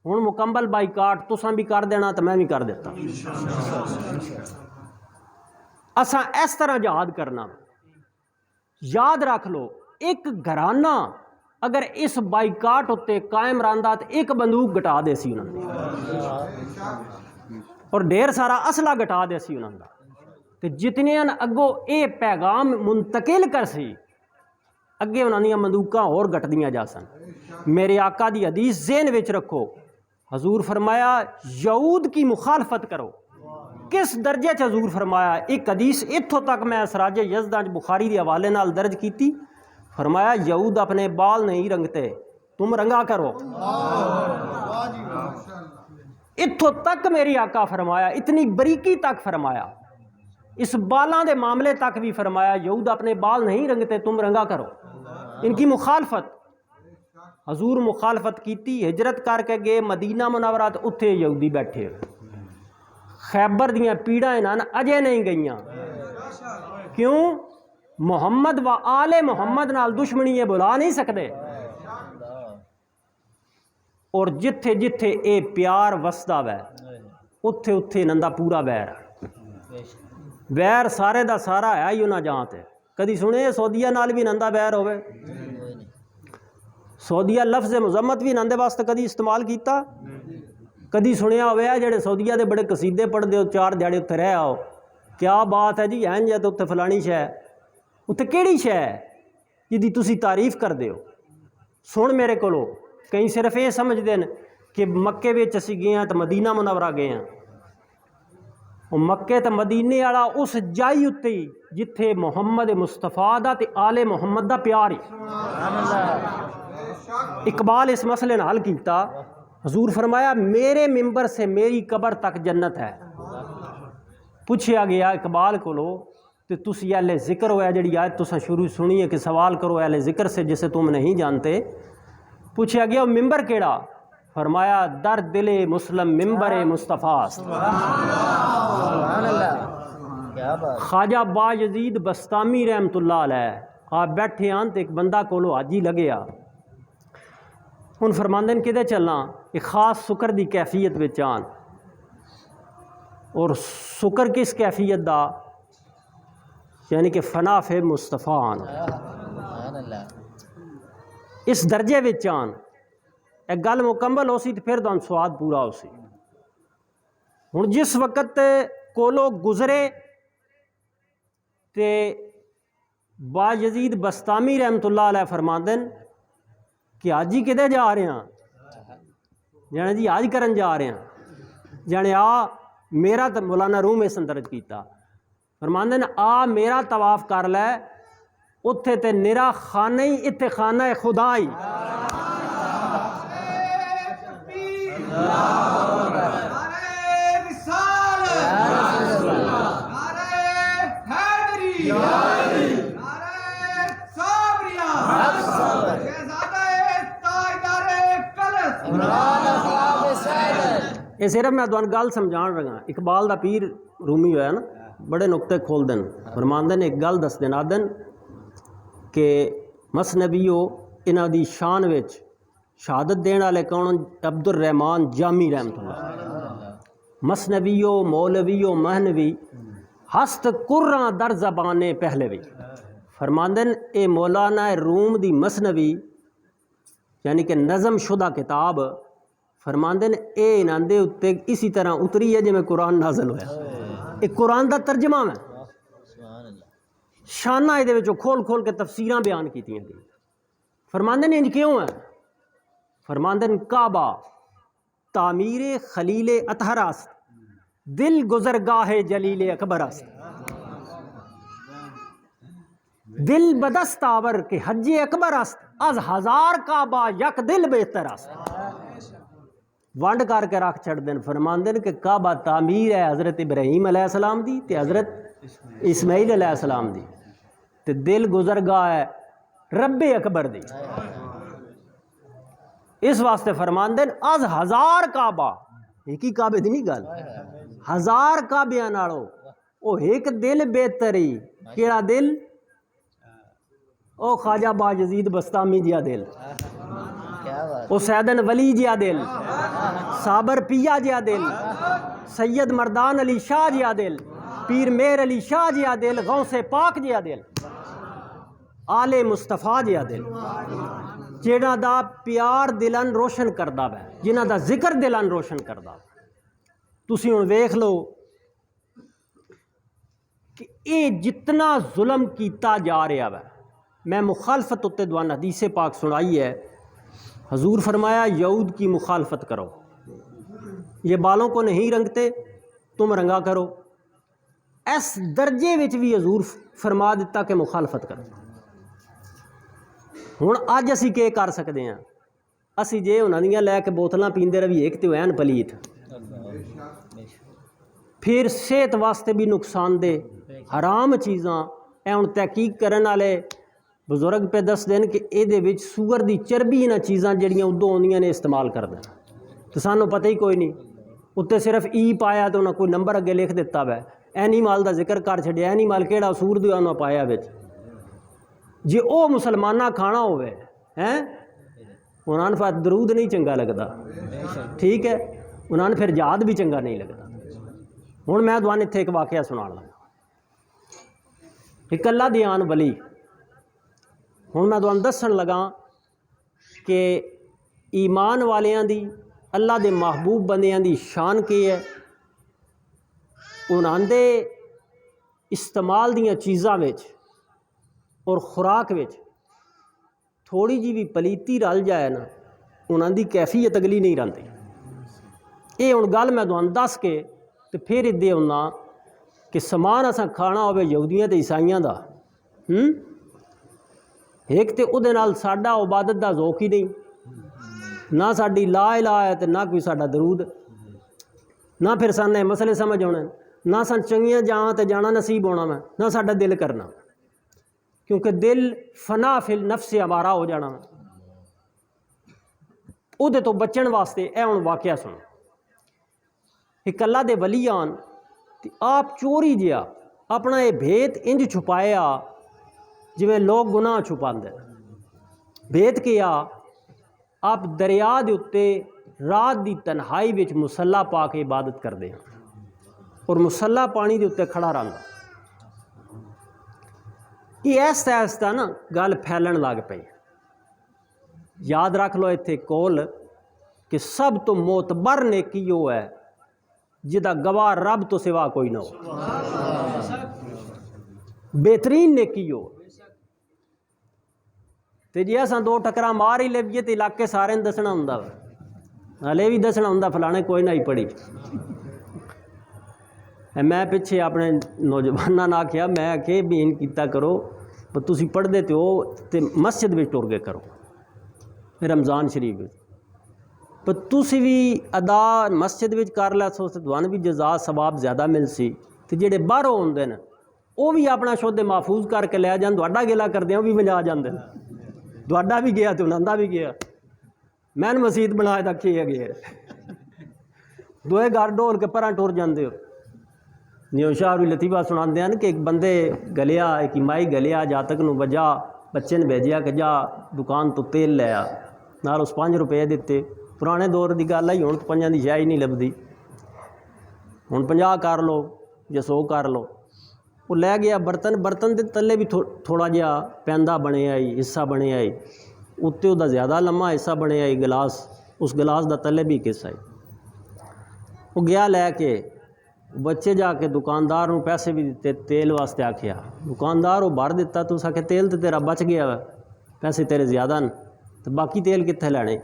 ہن مکمل بائیکاٹ تساں بھی کر دینا تو میں بھی کر دیتا. اساں اس طرح یاد کرنا, یاد رکھ لو ایک گھرانہ اگر اس بائیکاٹ اتنے قائم رہندا تو ایک بندوق گٹا دے سی انہوں نے, اور ڈھیر سارا اسلحہ گٹا دے سی انہوں نے. تو جتنے اگوں اے پیغام منتقل کر سی اگے انہوں نے بندوقاں اور گٹ دیاں جا سن. میرے آقا دی حدیث ذہن وچ رکھو, حضور فرمایا یہود کی مخالفت کرو. کس درجے چ حضور فرمایا؟ ایک حدیث اتھوں تک میں سراج یزداں بخاری کے حوالے نال درج کیتی. فرمایا یہود اپنے بال نہیں رنگتے, تم رنگا کرو. اتھوں تک میری آقا فرمایا, اتنی بریکی تک فرمایا, اس بالاں دے معاملے تک بھی فرمایا یہود اپنے بال نہیں رنگتے, تم رنگا کرو. ان کی مخالفت, حضور مخالفت کیتی. ہجرت کر کے گئے مدینہ منورہ, تے اتھے یہودی بیٹھے. خیبر دیاں پیڑاں انہاں اجے نہیں گئیاں. کیوں؟ محمد و آل محمد نال دشمنی یہ بلا نہیں سکتے. اور جتھے جتھے اے پیار وسدا وے اتھے اتھے نندا پورا ویر. ویر سارے دا سارا ہے ہی انہاں جہاں تے. کدی سنے سعودیہ نال بھی نندا ویر ہوئے؟ سعودیہ لفظ مذمت بھی نندے واسطے کدی استعمال کیتا؟ کدی سنیا ہویا جڑے سعودیہ دے بڑے قصیدے پڑھ دے ہو, 4 دیہڑے اتھے رہ آؤ, کیا بات ہے جی این جے تو اتھے فلانی شے, اتھے کیڑی شے ہے جدی تسی تعریف کر دے ہو؟ سن میرے کولو, کئی صرف یہ سمجھ دین کہ مکے وچ اسی گئے ہیں تو مدینہ منورہ گئے ہیں. اور مکے تے مدینے والا اس جائی اتے جتھے محمد مصطفیٰ دا تے آل محمد دا پیار ہی. اقبال اس مسئلے نے حل کیتا. حضور فرمایا میرے ممبر سے میری قبر تک جنت ہے. پوچھیا گیا اقبال کو لو تو تسی اہل ذکر ہوا جڑی آیت تساں شروع سنی ہے کہ سوال کرو اہل ذکر سے جسے تم نہیں جانتے. پوچھیا گیا ممبر کیڑا؟ فرمایا در دل مسلم ممبر مصطفیٰ. خواجہ با یزید بستامی رحمت اللہ علیہ آپ بیٹھے آن تو ایک بندہ کولو حاجی لگیا. ہن فرماندن کدے چلنا؟ ایک خاص سکر دی کیفیت وچ آن. اور سکر کس کیفیت دا؟ یعنی کہ فنا فے مصطفیٰ آن. اس درجے وچ آن ایک گل مکمل ہو سی تو پھر دن سواد پورا ہو سی. ہن جس وقت کولو گزرے تے با یزید بستامی رحمت اللہ علیہ فرماندن کہ آج ہی کدے جا رہے ہیں؟ جانے جی آج کرن جا رہے ہیں. جانے آ میرا مولانا روم اس درج کیتا. فرماندن آ میرا طواف کر لے, اتھے تے نرا خانہ ہی اتھے خانہ خدا ہی. یہ صرف میں دوان گل سمجھان رہا. اقبال دا پیر رومی ہویا نا, بڑے نقطے کھول دن. فرماندن ایک گل دس دینا دن کہ مثنویو انہاں دی شان وچ شہادت دین والے کون؟ عبد الرحمان جامی رحمت اللہ. مثنویو مولویو مہنوی ہست قراں در زبان پہلوی. فرماندن اے مولانا روم دی مثنوی یعنی کہ نظم شدہ کتاب, فرماندن اے انہاں دے اتے اسی طرح اتری ہے جی میں قرآن نازل ہویا. ایک قرآن دا ترجمہ میں شانہ یہ کھول کھول کے تفسیراں بیان کیتیاں گئی. فرماندن انج کیوں ہے؟ فرماندن کعبہ تعمیر خلیل اطہر است, دل گزرگاہ جلیل اکبر است. دل بدست آور کہ حج اکبر است, از ہزار کعبہ یک دل بہتر است. ونڈ کر کے رکھ چھڑ دن. فرماندن کہ کعبہ تعمیر ہے حضرت ابراہیم علیہ السلام دی تے حضرت اسماعیل علیہ السلام دی, تے دل گزرگاہ ہے رب اکبر دی. اس واسطے فرماندے از ہزار کعبہ، ایک ہی کعبے دی نہیں گل، ہزار کعبیاں نالوں او ایک دل بہتری، کیڑا دل؟ او خواجہ باجزید بستامی جیا دل، کیا بات او سیدن ولی جیا دل، صابر پیا جیا دل، سید مردان علی شاہ جیا دل، پیر میر علی شاہ جیا دل، غوث پاک جیا دل، آل مصطفیٰ جیا دل، جنہاں دا پیار دلن روشن کردا ہے، جنہاں دا ذکر دلن روشن کردا ہے۔ تسی ہن ویکھ لو کہ اے جتنا ظلم کیتا جا رہا ہے، میں مخالفت اتے دوان حدیث پاک سنائی ہے، حضور فرمایا یہود کی مخالفت کرو، یہ بالوں کو نہیں رنگتے تم رنگا کرو، اس درجے وچ بھی حضور فرما دیتا کہ مخالفت کرو۔ ہن اج اسی کی کر سکتے ہیں؟ اسی جے انہاں دیاں لے کے بوتلاں پیندے رہی ایک تے این پلیت، پھر صحت واسطے بھی نقصان دہ حرام چیزاں، اے ہن تحقیق کرن والے بزرگ پہ دس دین کہ اے دے وچ سور دی چربی انہاں چیزاں جڑیاں ادوں آندیاں نے استعمال کردے، تو سانوں پتہ ہی کوئی نہیں، اتنے صرف ای پایا تو انہاں کوئی نمبر اگے لکھ دیتا ہے، اینیمال دا ذکر کر چھڈیا، اینیمال کیڑا سور دی انہاں پایا وچ، جے او مسلمانہ کھانا ہوئے ہیں انہاں نے پھر درود نہیں چنگا لگدا، ٹھیک ہے، انہاں نے پھر جہاد بھی چنگا نہیں لگدا۔ ہن میں تھانوں اتھے ایک واقعہ سنان لگا، ایک اللہ دی آن ولی، ہن میں تھانوں دسن لگا کہ ایمان والیاں دی، اللہ دے محبوب بندیاں دی شان کی ہے، انہاں دے استعمال دیاں چیزاں وچ اور خوراک وچ تھوڑی جی بھی پلیتی رل جائے نا، انہاں دی کیفیت اگلی نہیں رہندی۔ اے ہن گل میں تھانوں دس کے تے پھر ادے ہونا کہ سامان اساں کھانا ہوے یہودیاں تے عیسائیاں دا، ایک تے او دے نال ساڈا عبادت دا ذوق ہی نہیں، نہ ساڈی لا الہ ہے تے نہ کوئی ساڈا درود، نہ پھر سانے مسئلے سمجھ ہونے، نہ سن چنگیاں جاواں تے جانا نصیب ہونا میں، نہ ساڈا دل کرنا، کیونکہ دل فنا فی النفس ہمارا ہو جانا میں۔ او دے تو بچن واسطے اے ہن واقعہ سنو، ایک اللہ دے ولی آن تے آپ چوری جیا اپنا یہ بھیت انج چھپایا جویں لوگ گناہ چھپاندے، بھیت کیا آپ دریا دے اتے رات دی تنہائی وچ مصلا پا کے عبادت کردے ہیں اور مصلا پانی دے اتے کھڑا رہندا، یہ ایستا ایستا نا گل پھیلن لگ پئی۔ یاد رکھ لو اتھے کول کہ سب تو معتبر نیکی وہ ہے جدا گواہ رب تو سوا کوئی نہ ہو، بہترین نیکی ہو تے جی اساں دو ٹکرا مار ہی لے تے علاقے سارے دسنا ہوندا، ہلے بھی دسنا ہوندا فلانے کوئی نہ ہی پڑھی۔ میں پیچھے اپنے نوجواناں نے آکھیا، میں کہ بین کیتا کرو پر تسی پڑھ دے تے ہو تے مسجد وچ ٹر کے کرو رمضان شریف وچ، پر تسی بھی ادا مسجد وچ کر لیا سو تے تھانوں بھی جزا ثواب زیادہ مل سی، تے جڑے باہروں ہوندے نے وہ بھی اپنا شدھ محفوظ کر کے لے جان، تہاڈا گلا کردے وہ بھی بجا جاندے، تہاڈا بھی گیا تے انہاں دا بھی گیا، میں نے مسجد بنا رکھی ہے گیا، دوئے گھر ڈول کے پراں ٹر جاندے ہو۔ نیو شاہ لطیفہ سناندے ہیں کہ ایک بندے گلیا، ایک مائی گلیا جاتک نو وجہ بچے نے بھیجیا کہ جا دکان تو تیل لے آ، نال اس 5 روپے دیتے، پرانے دور دی گل آئی، ہن 5 دی شے ہی نہیں لبدی، ہن 50 کر لو یا 100 کر لو۔ وہ لے گیا برتن دے تلے بھی تھوڑا جہا پیندہ بنے آئی، حصہ بنے آئی، اتنے وہ زیادہ لمحہ حصہ بنے آئی گلاس، اس گلاس دا تلے بھی کس آئی، وہ گیا لے کے بچے جا کے دکاندار نو پیسے بھی دیتے تیل واسطے آکھیا، دکاندار وہ بھر دیتا، تو اس آکھے تیل تو تیرا بچ گیا ہے، پیسے تیرے زیادہ ن تو باقی تیل کتنے لینے،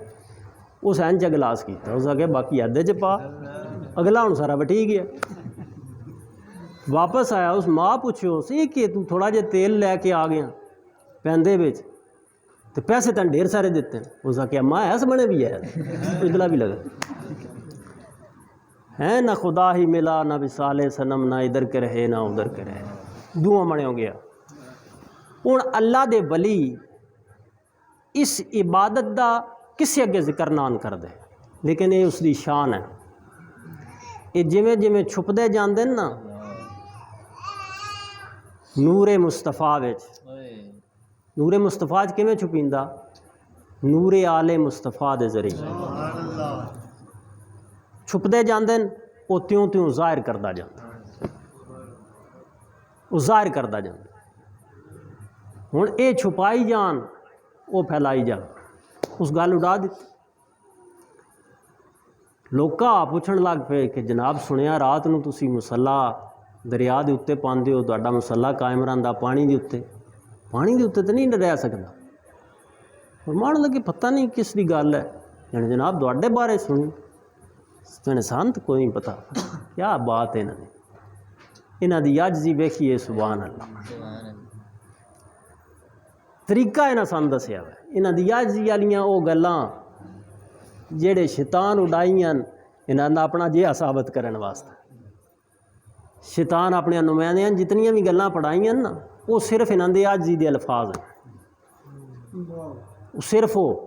اس اینچ گلاس کیتا، اس آکھے باقی ادھے چ پا، اگلا ہوں سارا وٹی گیا۔ واپس آیا، اس ماں پوچھو سی کہ تو تھوڑا جہ تیل لے کے آ گیا پیندے وچ تو پیسے تن ڈھیر سارے دیتے ہیں، اس آکھے ماں ایس بنے بھی ہے، اگلا بھی لگا ہے، نہ خدا ہی ملا نہ وصال صنم، نہ ادھر کے رہے نہ ادھر کے رہے، دعا بنے ہو گیا۔ ہن اللہ دے ولی اس عبادت دا ਕਿਸੇ ਅੱਗੇ ਜ਼ਿਕਰ ਨਾ ਕਰਦੇ, ਲੇਕਿਨ ਇਹ ਉਸ ਦੀ ਸ਼ਾਨ ਹੈ। ਇਹ ਜਿਵੇਂ ਜਿਵੇਂ ਛੁਪਦੇ ਜਾਂਦੇ ਨੇ ਨਾ ਨੂਰੇ ਮੁਸਤਫਾ ਵਿੱਚ, ਨੂਰੇ ਮੁਸਤਫਾ 'ਚ ਕਿਵੇਂ ਛੁਪੀਂਦਾ? ਨੂਰੇ ਆਲੇ ਮੁਸਤਫਾ ਦੇ ਜ਼ਰੀਏ ਸੁਭਾਨ ਅੱਲਾਹ। ਛੁਪਦੇ ਜਾਂਦੇ ਨੇ, ਉਹ ਤਿਉਂ ਤਿਉਂ ਜ਼ਾਹਿਰ ਕਰਦਾ ਜਾਂਦਾ, ਉਹ ਜ਼ਾਹਿਰ ਕਰਦਾ ਜਾਂਦਾ। ਹੁਣ ਇਹ ਛੁਪਾਈ ਜਾਣ, ਉਹ ਫੈਲਾਈ ਜਾਣ, ਉਸ ਗੱਲ ਉਡਾ ਦਿੱਤੀ। ਲੋਕਾਂ ਪੁੱਛਣ ਲੱਗ ਪਏ ਕਿ ਜਨਾਬ ਸੁਣਿਆ ਰਾਤ ਨੂੰ ਤੁਸੀਂ ਮੁਸੱਲਾ ਦਰਿਆ ਦੇ ਉੱਤੇ ਪਾਉਂਦੇ ਹੋ, ਤੁਹਾਡਾ ਮੁਸੱਲਾ ਕਾਇਮ ਰਹਿੰਦਾ ਪਾਣੀ ਦੇ ਉੱਤੇ। ਪਾਣੀ ਦੇ ਉੱਤੇ ਤਾਂ ਨਹੀਂ ਰਹਿ ਸਕਦਾ। ਫਰਮਾਉਣ ਲੱਗੇ ਪਤਾ ਨਹੀਂ ਕਿਸ ਦੀ ਗੱਲ ਹੈ। ਜਾਣੇ ਜਨਾਬ ਤੁਹਾਡੇ ਬਾਰੇ ਸੁਣੀ, ਜਾਣੇ ਸੰਤ ਕੋਈ ਨਹੀਂ ਪਤਾ ਕਿਆ ਬਾਤ ਹੈ। ਇਹਨਾਂ ਦੀ ਆਜਜ਼ੀ ਵੇਖੀਏ, ਸੁਭਾਨ ਅੱਲਾਹ। ਤਰੀਕਾ ਇਹਨਾਂ ਸਾਨੂੰ ਦੱਸਿਆ ਵਾ। ਇਹਨਾਂ ਦੀ ਆਜਜ਼ੀ ਵਾਲੀਆਂ ਉਹ ਗੱਲਾਂ ਜਿਹੜੇ ਸ਼ੈਤਾਨ ਉਡਾਈਆਂ ਇਹਨਾਂ ਦਾ ਆਪਣਾ ਜਿਹਾ ਸਾਬਤ ਕਰਨ ਵਾਸਤੇ। ਸ਼ੈਤਾਨ ਆਪਣੇ ਨੁਮਾਇੰਦਿਆਂ ਜਿਤਨੀਆਂ ਵੀ ਗੱਲਾਂ ਪੜਾਈਆਂ ਨਾ, ਉਹ ਸਿਰਫ ਇਹਨਾਂ ਦੇ ਆਜਜ਼ੀ ਦੇ ਅਲਫਾਜ਼ ਹਨ। ਉਹ ਸਿਰਫ ਉਹ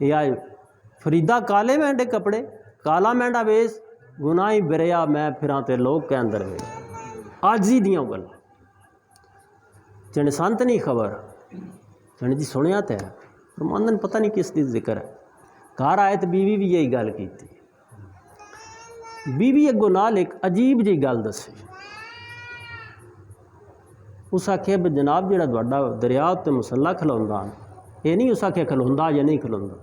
ਇਹ ਆਏ ਫਰੀਦਾ ਕਾਲੇ ਮਹਿੰਡੇ ਕੱਪੜੇ, ਕਾਲਾ ਮਹਿੰਡਾ ਵੇਸ, ਗੁਨਾਹੀ ਬਿਰਿਆ ਮੈਂ ਫਿਰਾਂ ਤੇ ਲੋਕ ਕੇ ਅੰਦਰ ਵੇ। ਆਜਜ਼ੀ ਦੀਆਂ ਗੱਲਾਂ ਜਣੇ ਸੰਤ ਨਹੀਂ ਖਬਰ, ਜਣੇ ਜੀ ਸੁਣਿਆ ਤਾਂ ਹੈ। ਫਰਮਾਨ ਪਤਾ ਨਹੀਂ ਕਿਸ ਦੀ ਜ਼ਿਕਰ ਹੈ। ਘਰ ਆਏ ਤਾਂ ਬੀਵੀ ਵੀ ਇਹੀ ਗੱਲ ਕੀਤੀ। ਬੀਵੀ ਅੱਗੋਂ ਨਾਲ ਇੱਕ ਅਜੀਬ ਜਿਹੀ ਗੱਲ ਦੱਸੀ। ਉਸ ਆਖਿਆ ਵੀ ਜਨਾਬ ਜਿਹੜਾ ਤੁਹਾਡਾ ਦਰਿਆ ਉੱਤੇ ਮੁਸੱਲਾ ਖਲੋਂਦਾ, ਇਹ ਨਹੀਂ ਉਸ ਆਖਿਆ ਖਲੋਂਦਾ ਜਾਂ ਨਹੀਂ ਖਲੋਂਦਾ।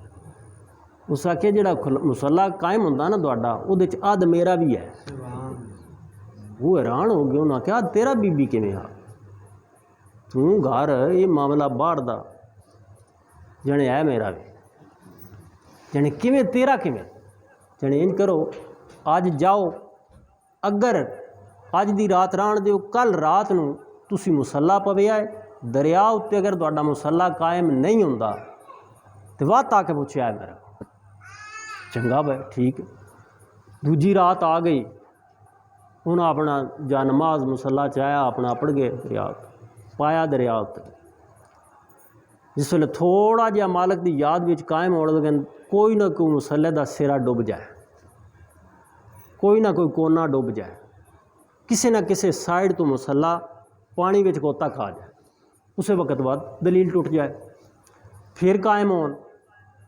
ਉਸ ਆਖਿਆ ਜਿਹੜਾ ਮੁਸੱਲਾ ਕਾਇਮ ਹੁੰਦਾ ਨਾ ਤੁਹਾਡਾ, ਉਹਦੇ 'ਚ ਅੱਧ ਮੇਰਾ ਵੀ ਹੈ। ਉਹ ਹੈਰਾਨ ਹੋ ਗਏ। ਉਹਨਾਂ ਆਖਿਆ ਤੇਰਾ ਬੀਬੀ ਕਿਵੇਂ ਆ? ਤੂੰ ਘਰ ਇਹ ਮਾਮਲਾ ਬਾਹਰ ਦਾ ਜਣੇ ਹੈ ਮੇਰਾ ਵੀ, ਜਣੇ ਕਿਵੇਂ ਤੇਰਾ ਕਿਵੇਂ? ਜਣੇ ਇੰਜ ਕਰੋ ਅੱਜ ਜਾਓ, ਅਗਰ ਅੱਜ ਦੀ ਰਾਤ ਰਹਿਣ ਦਿਓ, ਕੱਲ ਰਾਤ ਨੂੰ ਤੁਸੀਂ ਮੁਸੱਲਾ ਪਵਿਆ ਹੈ ਦਰਿਆ ਉੱਤੇ, ਅਗਰ ਤੁਹਾਡਾ ਮੁਸੱਲਾ ਕਾਇਮ ਨਹੀਂ ਹੁੰਦਾ ਤੇ ਵਾਤ ਆ ਕੇ ਪੁੱਛਿਆ ਮੇਰਾ। ਚੰਗਾ ਬਈ ਠੀਕ। ਦੂਜੀ ਰਾਤ ਆ ਗਈ, ਉਹਨਾਂ ਆਪਣਾ ਜਾ ਨਮਾਜ਼ ਮੁਸੱਲਾ 'ਚ ਆਇਆ, ਆਪਣਾ ਪੜ ਗਏ ਦਰਿਆ ਪਾਇਆ ਦਰਿਆ ਉੱਤੇ। ਜਿਸ ਵੇਲੇ ਥੋੜਾ ਜਿਹਾ ਮਾਲਕ ਦੀ ਯਾਦ ਵਿੱਚ ਕਾਇਮ ਹੋਣ ਲੱਗੇ, ਕੋਈ ਨਾ ਕੋਈ ਮੁਸੱਲੇ ਦਾ ਸਿਰਾ ਡੁੱਬ ਜਾਏ, ਕੋਈ ਨਾ ਕੋਈ ਕੋਨਾ ਡੁੱਬ ਜਾਏ, ਕਿਸੇ ਨਾ ਕਿਸੇ ਸਾਈਡ ਤੋਂ ਮੁਸੱਲਾ ਪਾਣੀ ਵਿੱਚ ਗੋਤਾ ਖਾ ਜਾਏ, ਉਸੇ ਵਕਤ ਬਾਅਦ ਦਲੀਲ ਟੁੱਟ ਜਾਏ, ਫਿਰ ਕਾਇਮ ਹੋਣ,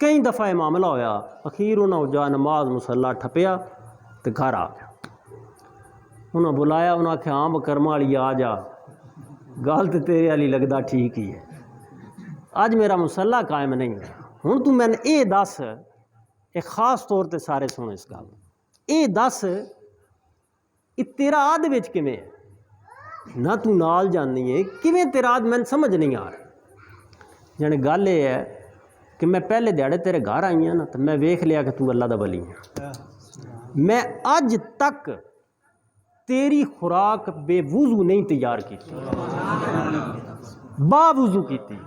ਕਈ ਦਫਾ ਇਹ ਮਾਮਲਾ ਹੋਇਆ। ਅਖੀਰ ਉਹਨਾਂ ਜਾ ਨਮਾਜ਼ ਮੁਸੱਲਾ ਠੱਪਿਆ ਤੇ ਘਰ ਆ ਗਿਆ। ਉਹਨਾਂ ਬੁਲਾਇਆ, ਉਹਨਾਂ ਆਖਿਆ ਹਾਂ ਬਕਰਮਾ ਵਾਲੀ ਆ ਜਾ, ਗੱਲ ਤੇ ਤੇਰੇ ਵਾਲੀ ਲੱਗਦਾ ਠੀਕ ਹੀ ਹੈ, ਅੱਜ ਮੇਰਾ ਮੁਸੱਲਾ ਕਾਇਮ ਨਹੀਂ ਹੋਇਆ। ਹੁਣ ਤੂੰ ਮੈਨੂੰ ਇਹ ਦੱਸ, ਇਹ ਖਾਸ ਤੌਰ ਤੇ ਸਾਰੇ ਸੁਣੋ ਇਸ ਗੱਲ, ਇਹ ਦੱਸ ਇਹ ਤੇਰਾ ਆਦ ਵਿੱਚ ਕਿਵੇਂ ਹੈ? ਨਾ ਤੂੰ ਨਾਲ ਜਾਂਦੀ ਹੈ, ਕਿਵੇਂ ਤੇਰਾ ਆਦ? ਮੈਨੂੰ ਸਮਝ ਨਹੀਂ ਆ ਰਿਹਾ। ਜਾਣੀ ਗੱਲ ਇਹ ਹੈ ਕਿ ਮੈਂ ਪਹਿਲੇ ਦਿਹਾੜੇ ਤੇਰੇ ਘਰ ਆਈ ਹਾਂ ਨਾ, ਤਾਂ ਮੈਂ ਵੇਖ ਲਿਆ ਕਿ ਤੂੰ ਅੱਲਾ ਦਾ ਵਲੀ ਹੈ। ਮੈਂ ਅੱਜ ਤੱਕ ਤੇਰੀ ਖੁਰਾਕ ਬੇਵੁਜ਼ੂ ਨਹੀਂ ਤਿਆਰ ਕੀਤੀ, ਬਾਵੁਜ਼ੂ ਕੀਤੀ।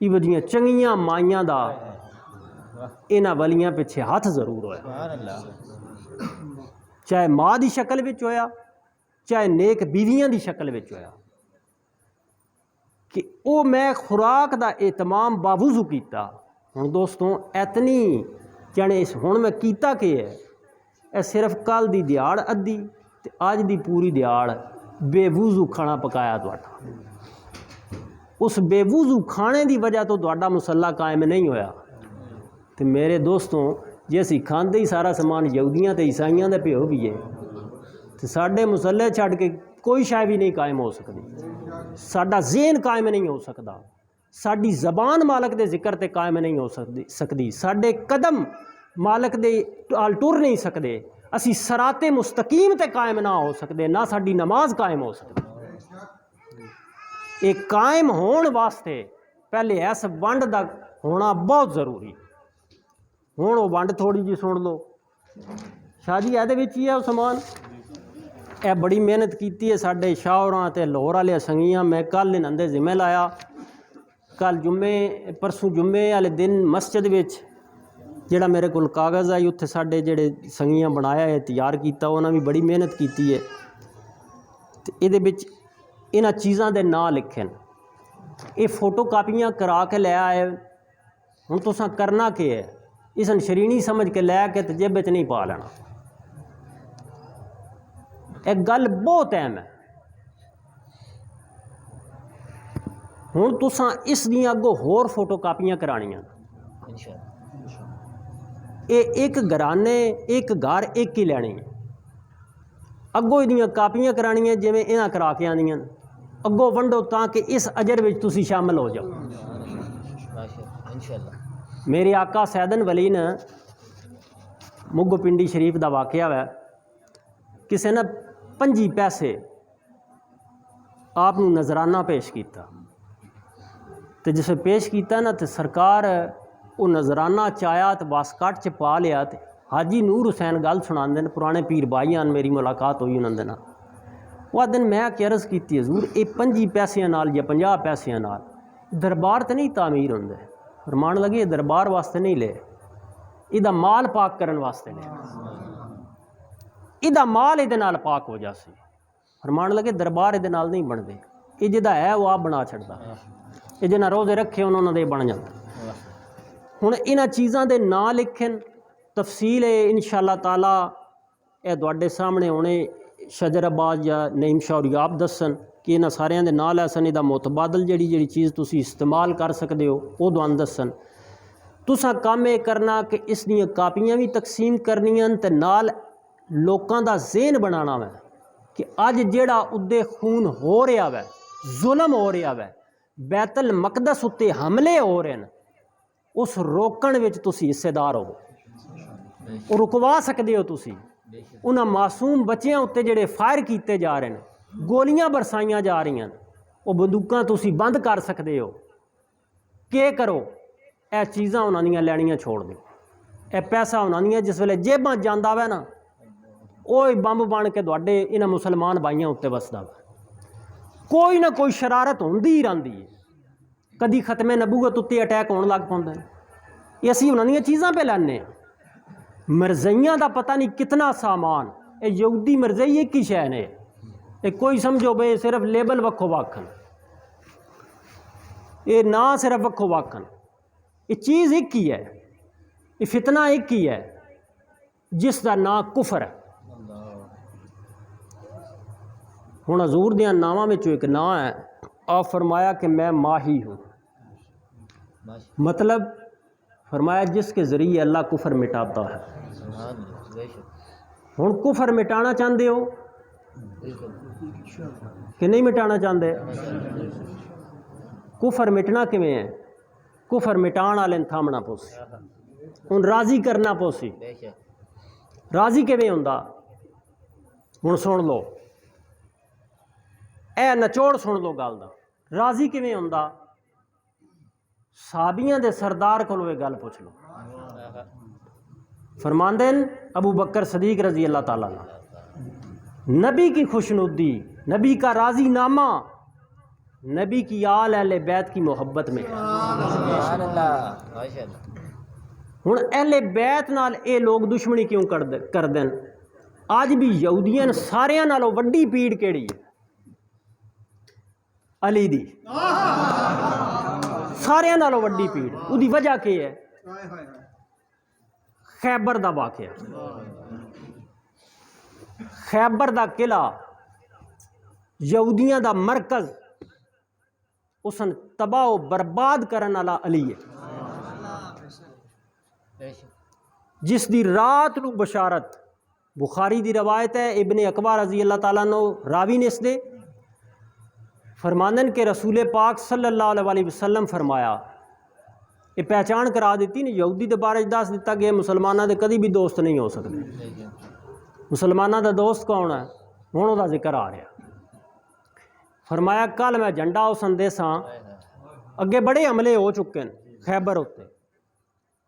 ਇਹ ਵਜੀਆਂ ਚੰਗੀਆਂ ਮਾਈਆਂ ਦਾ ਇਹਨਾਂ ਵਲੀਆਂ ਪਿੱਛੇ ਹੱਥ ਜ਼ਰੂਰ ਹੋਇਆ, ਚਾਹੇ ਮਾਂ ਦੀ ਸ਼ਕਲ ਵਿੱਚ ਹੋਇਆ, ਚਾਹੇ ਨੇਕ ਬੀਵੀਆਂ ਦੀ ਸ਼ਕਲ ਵਿੱਚ ਹੋਇਆ, ਕਿ ਉਹ ਮੈਂ ਖੁਰਾਕ ਦਾ ਇਹਤਮਾਮ ਬਾਵੁਜ਼ੂ ਕੀਤਾ। ਹੁਣ ਦੋਸਤੋ ਇਤਨੀ ਜਾਣੇ ਹੁਣ ਮੈਂ ਕੀਤਾ ਕੀ ਹੈ? ਇਹ ਸਿਰਫ ਕੱਲ ਦੀ ਦਿਹਾੜ ਅੱਧੀ ਤੇ ਅੱਜ ਦੀ ਪੂਰੀ ਦਿਹਾੜ ਬੇਵੁਜ਼ੂ ਖਾਣਾ ਪਕਾਇਆ ਤੁਹਾਡਾ। ਉਸ ਬੇਵੁਜ਼ੂ ਖਾਣੇ ਦੀ ਵਜ੍ਹਾ ਤੋਂ ਤੁਹਾਡਾ ਮੁਸੱਲਾ ਕਾਇਮ ਨਹੀਂ ਹੋਇਆ। ਤੇ ਮੇਰੇ ਦੋਸਤੋ ਜੇ ਅਸੀਂ ਖਾਂਦੇ ਹੀ ਸਾਰਾ ਸਮਾਨ ਯਹੂਦੀਆਂ ਤੇ ਈਸਾਈਆਂ ਦੇ ਪਿਓ ਵੀ ਹੈ, ਤੇ ਸਾਡੇ ਮੁਸੱਲੇ ਛੱਡ ਕੇ ਕੋਈ ਸ਼ੈ ਵੀ ਨਹੀਂ ਕਾਇਮ ਹੋ ਸਕਦੀ। ਸਾਡਾ ਜ਼ਿਹਨ ਕਾਇਮ ਨਹੀਂ ਹੋ ਸਕਦਾ, ਸਾਡੀ ਜ਼ਬਾਨ ਮਾਲਕ ਦੇ ਜ਼ਿਕਰ ਤੇ ਕਾਇਮ ਨਹੀਂ ਹੋ ਸਕਦੀ, ਸਾਡੇ ਕਦਮ ਮਾਲਕ ਦੇ ਨਾਲ ਟੁਰ ਨਹੀਂ ਸਕਦੇ, ਅਸੀਂ ਸਰਾਤੇ ਮੁਸਤਕੀਮ ਤੇ ਕਾਇਮ ਨਾ ਹੋ ਸਕਦੇ, ਨਾ ਸਾਡੀ ਨਮਾਜ਼ ਕਾਇਮ ਹੋ ਸਕਦੀ। ਇਹ ਕਾਇਮ ਹੋਣ ਵਾਸਤੇ ਪਹਿਲੇ ਇਸ ਵੰਡ ਦਾ ਹੋਣਾ ਬਹੁਤ ਜ਼ਰੂਰੀ। ਹੁਣ ਉਹ ਵੰਡ ਥੋੜੀ ਜੀ ਸੁਣ ਲਓ ਸ਼ਾਹ ਜੀ, ਇਹਦੇ ਵਿੱਚ ਹੀ ਹੈ ਉਹ ਸਮਾਨ। ਇਹ ਬੜੀ ਮਿਹਨਤ ਕੀਤੀ ਹੈ ਸਾਡੇ ਸ਼ਾਹਰਾਂ ਤੇ ਲਾਹੌਰ ਵਾਲੇ ਸੰਗੀਆਂ। ਮੈਂ ਕੱਲ ਇਹਨਾਂ ਦੇ ਜ਼ਿੰਮੇ ਲਾਇਆ। ਕੱਲ ਜੁਮੇ ਪਰਸੋਂ ਜੁਮੇ ਵਾਲੇ ਦਿਨ ਮਸਜਿਦ ਵਿੱਚ ਜਿਹੜਾ ਮੇਰੇ ਕੋਲ ਕਾਗਜ਼ ਆਈ ਉੱਥੇ ਸਾਡੇ ਜਿਹੜੇ ਸੰਗੀਆਂ ਬਣਾਇਆ ਹੈ ਤਿਆਰ ਕੀਤਾ ਉਹਨਾਂ ਵੀ ਬੜੀ ਮਿਹਨਤ ਕੀਤੀ ਹੈ ਤੇ ਇਹਦੇ ਵਿੱਚ ਇਹਨਾਂ ਚੀਜ਼ਾਂ ਦੇ ਨਾਂ ਲਿਖੇ ਨੇ। ਇਹ ਫੋਟੋ ਕਾਪੀਆਂ ਕਰਾ ਕੇ ਲੈ ਆਏ। ਹੁਣ ਤੁਸੀਂ ਕਰਨਾ ਕੀ ਹੈ, ਇਸ ਨੂੰ ਸ਼ਰੀਣੀ ਸਮਝ ਕੇ ਲੈ ਕੇ ਤੇ ਜੇਬ 'ਚ ਨਹੀਂ ਪਾ ਲੈਣਾ। ਇਹ ਗੱਲ ਬਹੁਤ ਅਹਿਮ ਹੈ। ਹੁਣ ਤੁਸੀਂ ਇਸ ਦੀਆਂ ਅੱਗੋਂ ਹੋਰ ਫੋਟੋ ਕਾਪੀਆਂ ਕਰਾਉਣੀਆਂ। انشاءاللہ ਇਹ ਇੱਕ ਘਰਾਨੇ ਇੱਕ ਘਰ ਇੱਕ ਹੀ ਲੈਣੀ ਹੈ। ਅੱਗੋਂ ਇਹਦੀਆਂ ਕਾਪੀਆਂ ਕਰਾਉਣੀਆਂ ਜਿਵੇਂ ਇਹਨਾਂ ਕਰਾ ਕੇ ਆਉਂਦੀਆਂ ਅੱਗੋਂ ਵੰਡੋ ਤਾਂ ਕਿ ਇਸ ਅਜਰ ਵਿੱਚ ਤੁਸੀਂ ਸ਼ਾਮਲ ਹੋ ਜਾਓ। ماشاءاللہ انشاءاللہ ਮੇਰੇ ਆਕਾ ਸੈਦਨ ਵਲੀ ਨੇ ਮੁੱਗੋ ਪਿੰਡੀ ਸ਼ਰੀਫ ਦਾ ਵਾਕਿਆ ਹੈ। ਕਿਸੇ ਨੇ 5 ਪੈਸੇ ਆਪ ਨੂੰ ਨਜ਼ਰਾਨਾ ਪੇਸ਼ ਕੀਤਾ ਤੇ ਜਿਸੇ ਪੇਸ਼ ਕੀਤਾ ਨਾ ਤੇ ਸਰਕਾਰ ਉਹ ਨਜ਼ਰਾਨਾ ਚਾਇਆ ਤੇ ਬਸ ਕੱਟ ਚ ਪਾ ਲਿਆ ਤੇ ਹਾਜੀ ਨੂਰ ਹੁਸੈਨ ਗੱਲ ਸੁਣਾਉਂਦੇ ਨੇ ਪੁਰਾਣੇ ਪੀਰ ਬਾਈਆਂ ਨਾਲ ਮੇਰੀ ਮੁਲਾਕਾਤ ਹੋਈ ਉਹਨਾਂ ਦੇ ਨਾਲ। ਉਹ ਦਿਨ ਮੈਂ ਕਿ ਅਰਜ਼ ਕੀਤੀ ਹਜ਼ੂਰ ਇਹ 5 ਪੈਸਿਆਂ ਨਾਲ ਜਾਂ 50 ਪੈਸਿਆਂ ਨਾਲ ਦਰਬਾਰ ਤੇ ਨਹੀਂ ਤਾਮੀਰ ਹੁੰਦੇ। ਫਰਮਾਨ ਲੱਗੇ ਇਹ ਦਰਬਾਰ ਵਾਸਤੇ ਨਹੀਂ ਲਏ, ਇਹਦਾ ਮਾਲ ਪਾਕ ਕਰਨ ਵਾਸਤੇ ਲਏ, ਇਹਦਾ ਮਾਲ ਇਹਦੇ ਨਾਲ ਪਾਕ ਹੋ ਜਾਸੀ। ਫਰਮਾਨ ਲੱਗੇ ਦਰਬਾਰ ਇਹਦੇ ਨਾਲ ਨਹੀਂ ਬਣਦੇ, ਇਹ ਜਿਹਦਾ ਹੈ ਉਹ ਆਪ ਬਣਾ ਛੱਡਦਾ, ਇਹ ਜਿਹਨਾਂ ਰੋਜ਼ੇ ਰੱਖੇ ਉਹਨਾਂ ਦੇ ਬਣ ਜਾਂਦਾ। ਹੁਣ ਇਹਨਾਂ ਚੀਜ਼ਾਂ ਦੇ ਨਾਂ ਲਿਖਣ ਤਫਸੀਲ ਹੈ ਇਨਸ਼ਾਅੱਲਾ ਤਾਲਾ ਇਹ ਤੁਹਾਡੇ ਸਾਹਮਣੇ ਹੋਣੇ। ਸ਼ਜਰਾਬਾਦ ਜਾਂ ਨਈਮ ਸ਼ਾਹ ਯਾਬ ਦੱਸਣ ਕਿ ਇਹਨਾਂ ਸਾਰਿਆਂ ਦੇ ਨਾਂ ਲੈ ਸਨ। ਇਹਦਾ ਮੁਤਬਾਦਲ ਜਿਹੜੀ ਚੀਜ਼ ਤੁਸੀਂ ਇਸਤੇਮਾਲ ਕਰ ਸਕਦੇ ਹੋ ਉਹ ਤੁਹਾਨੂੰ ਦੱਸਣ। ਤੁਸਾਂ ਕੰਮ ਇਹ ਕਰਨਾ ਕਿ ਇਸ ਦੀਆਂ ਕਾਪੀਆਂ ਵੀ ਤਕਸੀਮ ਕਰਨੀਆਂ ਤੇ ਨਾਲ ਲੋਕਾਂ ਦਾ ਜ਼ਹਿਨ ਬਣਾਉਣਾ ਵੈ ਕਿ ਅੱਜ ਜਿਹੜਾ ਉੱਦੇ ਖੂਨ ਹੋ ਰਿਹਾ ਵੈ, ਜ਼ੁਲਮ ਹੋ ਰਿਹਾ ਵੈ, ਬੈਤਲ ਮਕਦਸ ਉੱਤੇ ਹਮਲੇ ਹੋ ਰਹੇ ਨੇ, ਉਸ ਰੋਕਣ ਵਿੱਚ ਤੁਸੀਂ ਹਿੱਸੇਦਾਰ ਹੋਵੋ। ਉਹ ਰੁਕਵਾ ਸਕਦੇ ਹੋ ਤੁਸੀਂ। ਉਹਨਾਂ ਮਾਸੂਮ ਬੱਚਿਆਂ ਉੱਤੇ ਜਿਹੜੇ ਫਾਇਰ ਕੀਤੇ ਜਾ ਰਹੇ ਨੇ, ਗੋਲੀਆਂ ਬਰਸਾਈਆਂ ਜਾ ਰਹੀਆਂ, ਉਹ ਬੰਦੂਕਾਂ ਤੁਸੀਂ ਬੰਦ ਕਰ ਸਕਦੇ ਹੋ। ਕੀ ਕਰੋ, ਇਹ ਚੀਜ਼ਾਂ ਉਹਨਾਂ ਦੀਆਂ ਲੈਣੀਆਂ ਛੋੜ ਦਿਓ। ਇਹ ਪੈਸਾ ਉਹਨਾਂ ਦੀਆਂ ਜਿਸ ਵੇਲੇ ਜੇਬਾਂ ਜਾਂਦਾ ਵੈ ਨਾ ਉਹ ਬੰਬ ਬਣ ਕੇ ਤੁਹਾਡੇ ਇਹਨਾਂ ਮੁਸਲਮਾਨ ਭਾਈਆਂ ਉੱਤੇ ਵਸਦਾ ਵਾ। ਕੋਈ ਨਾ ਕੋਈ ਸ਼ਰਾਰਤ ਹੁੰਦੀ ਹੀ ਰਹਿੰਦੀ ਹੈ। ਕਦੀ ਖਤਮੇ ਨਬੂਵਤ ਉੱਤੇ ਅਟੈਕ ਹੋਣ ਲੱਗ ਪੈਂਦਾ ਹੈ। ਇਹ ਅਸੀਂ ਉਹਨਾਂ ਦੀਆਂ ਚੀਜ਼ਾਂ ਪੇ ਲੈਂਦੇ ਹਾਂ। ਮਰਜ਼ਈਆਂ ਦਾ ਪਤਾ ਨਹੀਂ ਕਿਤਨਾ ਸਾਮਾਨ, ਇਹ ਯਹੂਦੀ ਮਰਜ਼ਈ ਇੱਕ ਹੀ ਸ਼ੈ ਨੇ। ਇਹ ਕੋਈ ਸਮਝੋ ਬਈ ਸਿਰਫ ਲੇਬਲ ਵੱਖੋ ਵੱਖ ਹਨ, ਇਹ ਨਾ ਸਿਰਫ ਵੱਖੋ ਵੱਖ ਹਨ, ਇਹ ਚੀਜ਼ ਇੱਕ ਹੀ ਹੈ, ਇਹ ਫਿਤਨਾ ਇੱਕ ਹੀ ਹੈ ਜਿਸ ਦਾ ਨਾਂ ਕੁਫਰ ਹੈ। ਹੁਣ ਹਜ਼ੂਰ ਦਿਆਂ ਨਾਵਾਂ ਵਿੱਚੋਂ ਇੱਕ ਨਾਂ ਹੈ, ਆਪ ਫਰਮਾਇਆ کہ میں ماہی ہوں، مطلب فرمایا جس کے ذریعے اللہ کفر مٹاتا ہے۔ ہوں کفر مٹانا چاہتے ہو کہ نہیں مٹانا چاہتے؟ کفر مٹنا کیویں ہے؟ کفر مٹان والے تھامنا پوسی، ہوں راضی کرنا پوسی۔ راضی کیویں ہوندا؟ ہوں سن لو اے نچوڑ سن لو گل دا۔ راضی کیویں ہوندا؟ صحابیاں دے سردار کولوں یہ گل پوچھ لو۔ فرماندے ابو بکر صدیق رضی اللہ تعالیٰ عنہ، نبی کی خوشنودی، نبی کا راضی نامہ نبی کی آل اہل بیت کی محبت میں ہے۔ ہن اہل بیت نال اے لوگ دشمنی کیوں کر دین؟ آج بھی یہودیاں ساریاں نالوں وڈی پیڑ کیڑی ہے؟ علی دی ساریاں نالوں وڈی پیڑ۔ اودی وجہ کی ہے؟ خیبر دا واقعہ۔ خیبر دا قلعہ یہودیاں دا مرکز، اسن تباہ و برباد کرن والا علی ہے، جس دی رات نو بشارت بخاری دی روایت ہے، ابن اقبا رضی اللہ تعالیٰ عنہ راوی نے اس دے فرماندن کہ رسول پاک صلی اللہ علیہ وسلم فرمایا، یہ پہچان کرا دیتی نہیں یہودی دے بارے دس دیتا کہ مسلمانہ دے کدی بھی دوست نہیں ہو سکتے۔ مسلمانہ دا دوست کون ہے؟ ہوں دا ذکر آ رہا۔ فرمایا کل میں جھنڈا اس اندیساں، اگے بڑے حملے ہو چکے ہیں خیبر ہوتے،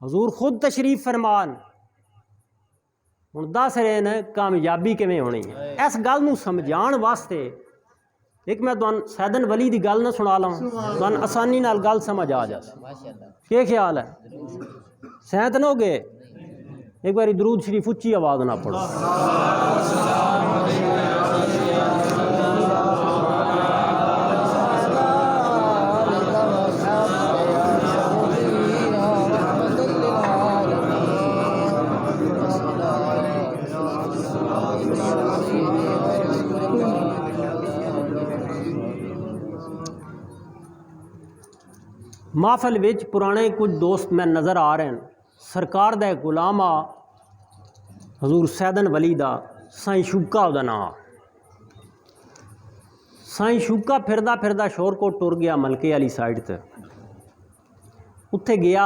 حضور خود تشریف فرمان، ہوں دس رہے ہیں کامیابی کیویں ہونی ہے۔ اس گل نوں سمجھان واسطے ایک میں تمہیں سیدن ولی دی گل نہ سنا لوں تمہیں آسانی نال گل سمجھ آ جا ماشاءاللہ کیا خیال ہے سہت نہ ہو گئے ایک باری درود شریف اچھی آواز نہ پڑھو محفل وچ پرانے کچھ دوست میں نظر آ رہے ہیں سرکار دا ایک غلام آ حضور سیدن ولی دا سائیں شوکا دا نام سائیں شوکا پھردا پھردا شور کو ٹر گیا ملکے والی سائڈ تے اتھے گیا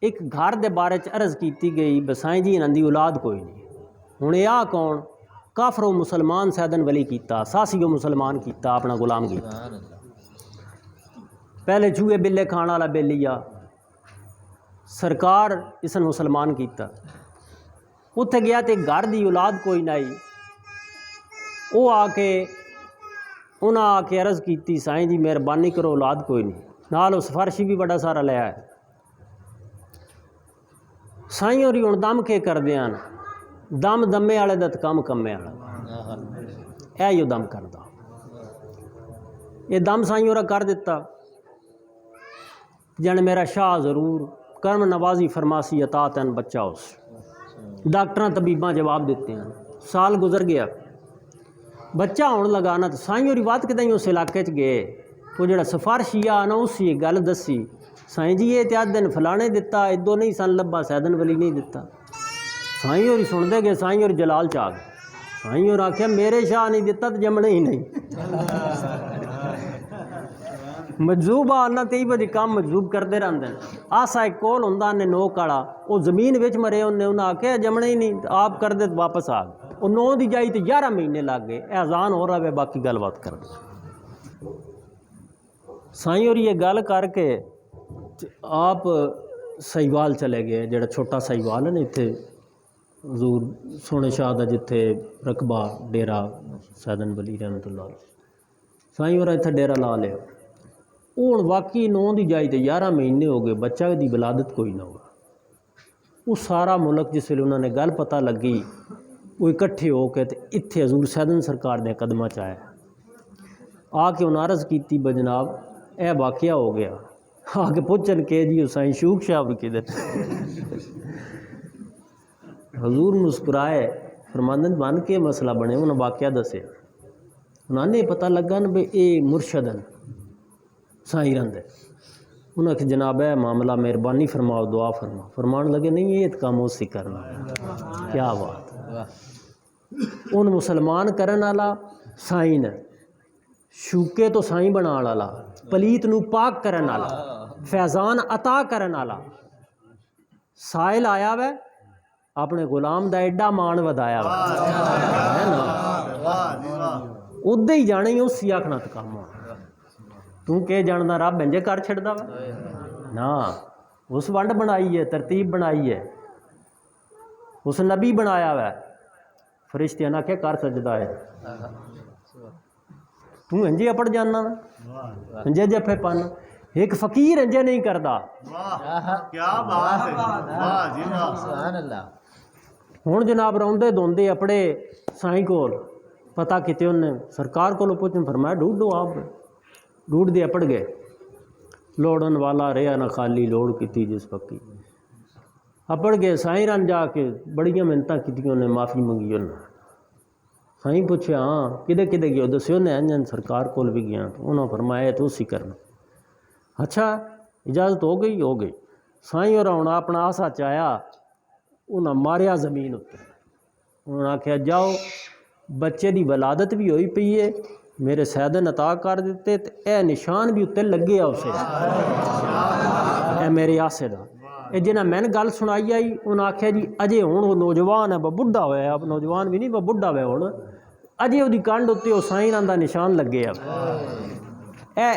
ایک گھر دے بارے چ عرض کیتی گئی بسائیں جی انہاں دی اولاد کوئی نہیں ہن اے آ کون کافر و مسلمان سیدن ولی کیتا ساسی و مسلمان کیتا اپنا غلام کیتا سبحان اللہ پہلے چوہے بلے کھان والا بیلیا سرکار اسن مسلمان کیتا اتھے گیا تے گھر دی اولاد کوئی نہ آئی وہ آ کے انہاں آ کے عرض کیتی سائیں جی مہربانی کرو اولاد کوئی نہیں نال وہ سفارشی بھی بڑا سارا لے آئے سائیں اور ہن دم کے کر دیاں دم دمے والے دا تے کم کمے والا اے یو دم کردا یہ دم سائیں اور کر دیتا جن میرا شاہ ضرور کرم نوازی فرماسی عطا تین بچہ اس ڈاکٹراں طبیباں جواب دیتے ہیں سال گزر گیا بچہ ہونے لگانا تو سائیں اور بات کدیں اس علاقے چ گئے تو جڑا سفارشی آ نا اسی گل دسی سائیں جی یہ تیاد دن فلانے دیتا ادو نہیں سن لبا سیدن ولی نہیں دیتا سائیں اور سن دے گئے سائیں اور جلال چاہ گئے سائیں اور آخیا میرے شاہ نہیں دیتا تو جمنے ہی نہیں مجذوب آنا تے بجے کام مجذوب کرتے رہتے ہیں آسا ایک کول ہوں نے نوک والا وہ زمین وچ مرے انہیں آخیا جمنے ہی نہیں آپ کر دے واپس آ گئے وہ 9 دی جائی تو 11 مہینے لگ گئے اذان ہو رہا ہے باقی گل بات کر دیں سائیں اور یہ گل کر کے آپ سہیوال چلے گئے جڑا چھوٹا سہیوال ہے نا اتنے حضور سونے شاہ دا جتھے رقبہ ڈیرا سیدن ولی رحمت اللہ سائیں اور اتنے ڈیرا لا لیا ہوں واقعی 9 دی جائی تے 11 مہینے ہو گئے بچہ دی ولادت کوئی نہ ہوگا وہ سارا ملک جس ویلے انہوں نے گل پتہ لگی وہ اکٹھے ہو کے تے اتھے حضور سیدن سرکار دے قدمہ چاہے آ کے انہوں عرض کیتی بجناب اے واقعہ ہو گیا آ کے پوچھن کے جی سائیں شوک شاہ کدھر حضور مسکرائے فرماندن بن کے مسئلہ بنے انہوں واقعہ دسے انہوں نے پتہ لگا نا بھئی اے مرشدن سائیں رہندے انہوں نے جناب ہے معاملہ مہربانی فرماؤ دعا فرماؤ فرمان لگے نہیں یہ کام اس سے کرنا کیا بات ان مسلمان کرن والا سائیں نے شوکے تو سائیں بنا والا پلیت نو پاک کرن والا فیضان عطا کرن والا سائل آیا وے اپنے غلام دا ایڈا مان ودایا ہے نا ادھے ہی جانے ہی اسی آکھنا تو کام ہونا تو کہ جاننا رب انجے کر چھڑدا وا نا اس ونڈ بنائی ہے ترتیب بنائی ہے اس نبی بنایا ہوا فرشتیاں نہ کہ کر سجدہ ہے تو انجے اپڑ جاننا انجے جفے پانا ایک فقیر انجے نہیں کردا کیا بات ہے واہ جی واہ سبحان اللہ ہوں جناب روندے دوندے اپڑے سائیں کول پتہ کیتے انہیں سرکار کو پوچھیں فرمایا ڈھونڈو آپ ڈھونڈ دے اپڑ گئے لوڑن والا رہا نہ خالی لوڑ کیتی جس پکی اپڑ گئے سائیں رن جا کے بڑیاں محنتاں کیتیاں انہیں معافی منگی انہیں سائیں پوچھے ہاں کدے کدے گئے دسے انہیں انجن سرکار کول بھی گیا انہوں فرمایا تو اسی کرنا اچھا اجازت ہو گئی سائیں اور ہونا اپنا آسا چاہیا انہاں ماریا زمین اتنے انہوں نے آخیا جاؤ بچے دی ولادت بھی ہوئی پئی ہے میرے سیدن عطا کر دیتے تے اے نشان بھی اتنے لگے اسے اے میرے آسے دا اے جنہیں میں نے گل سنائی آئی انہوں نے آخیا جی اجے ہوں وہ نوجوان ہے وہ بڑھا ہوا ہے اب نوجوان بھی نہیں وہ بڑھا ہوا ہے ہوں اجے وہ کنڈ اتنے وہ سائیں دا نشان لگے اب اے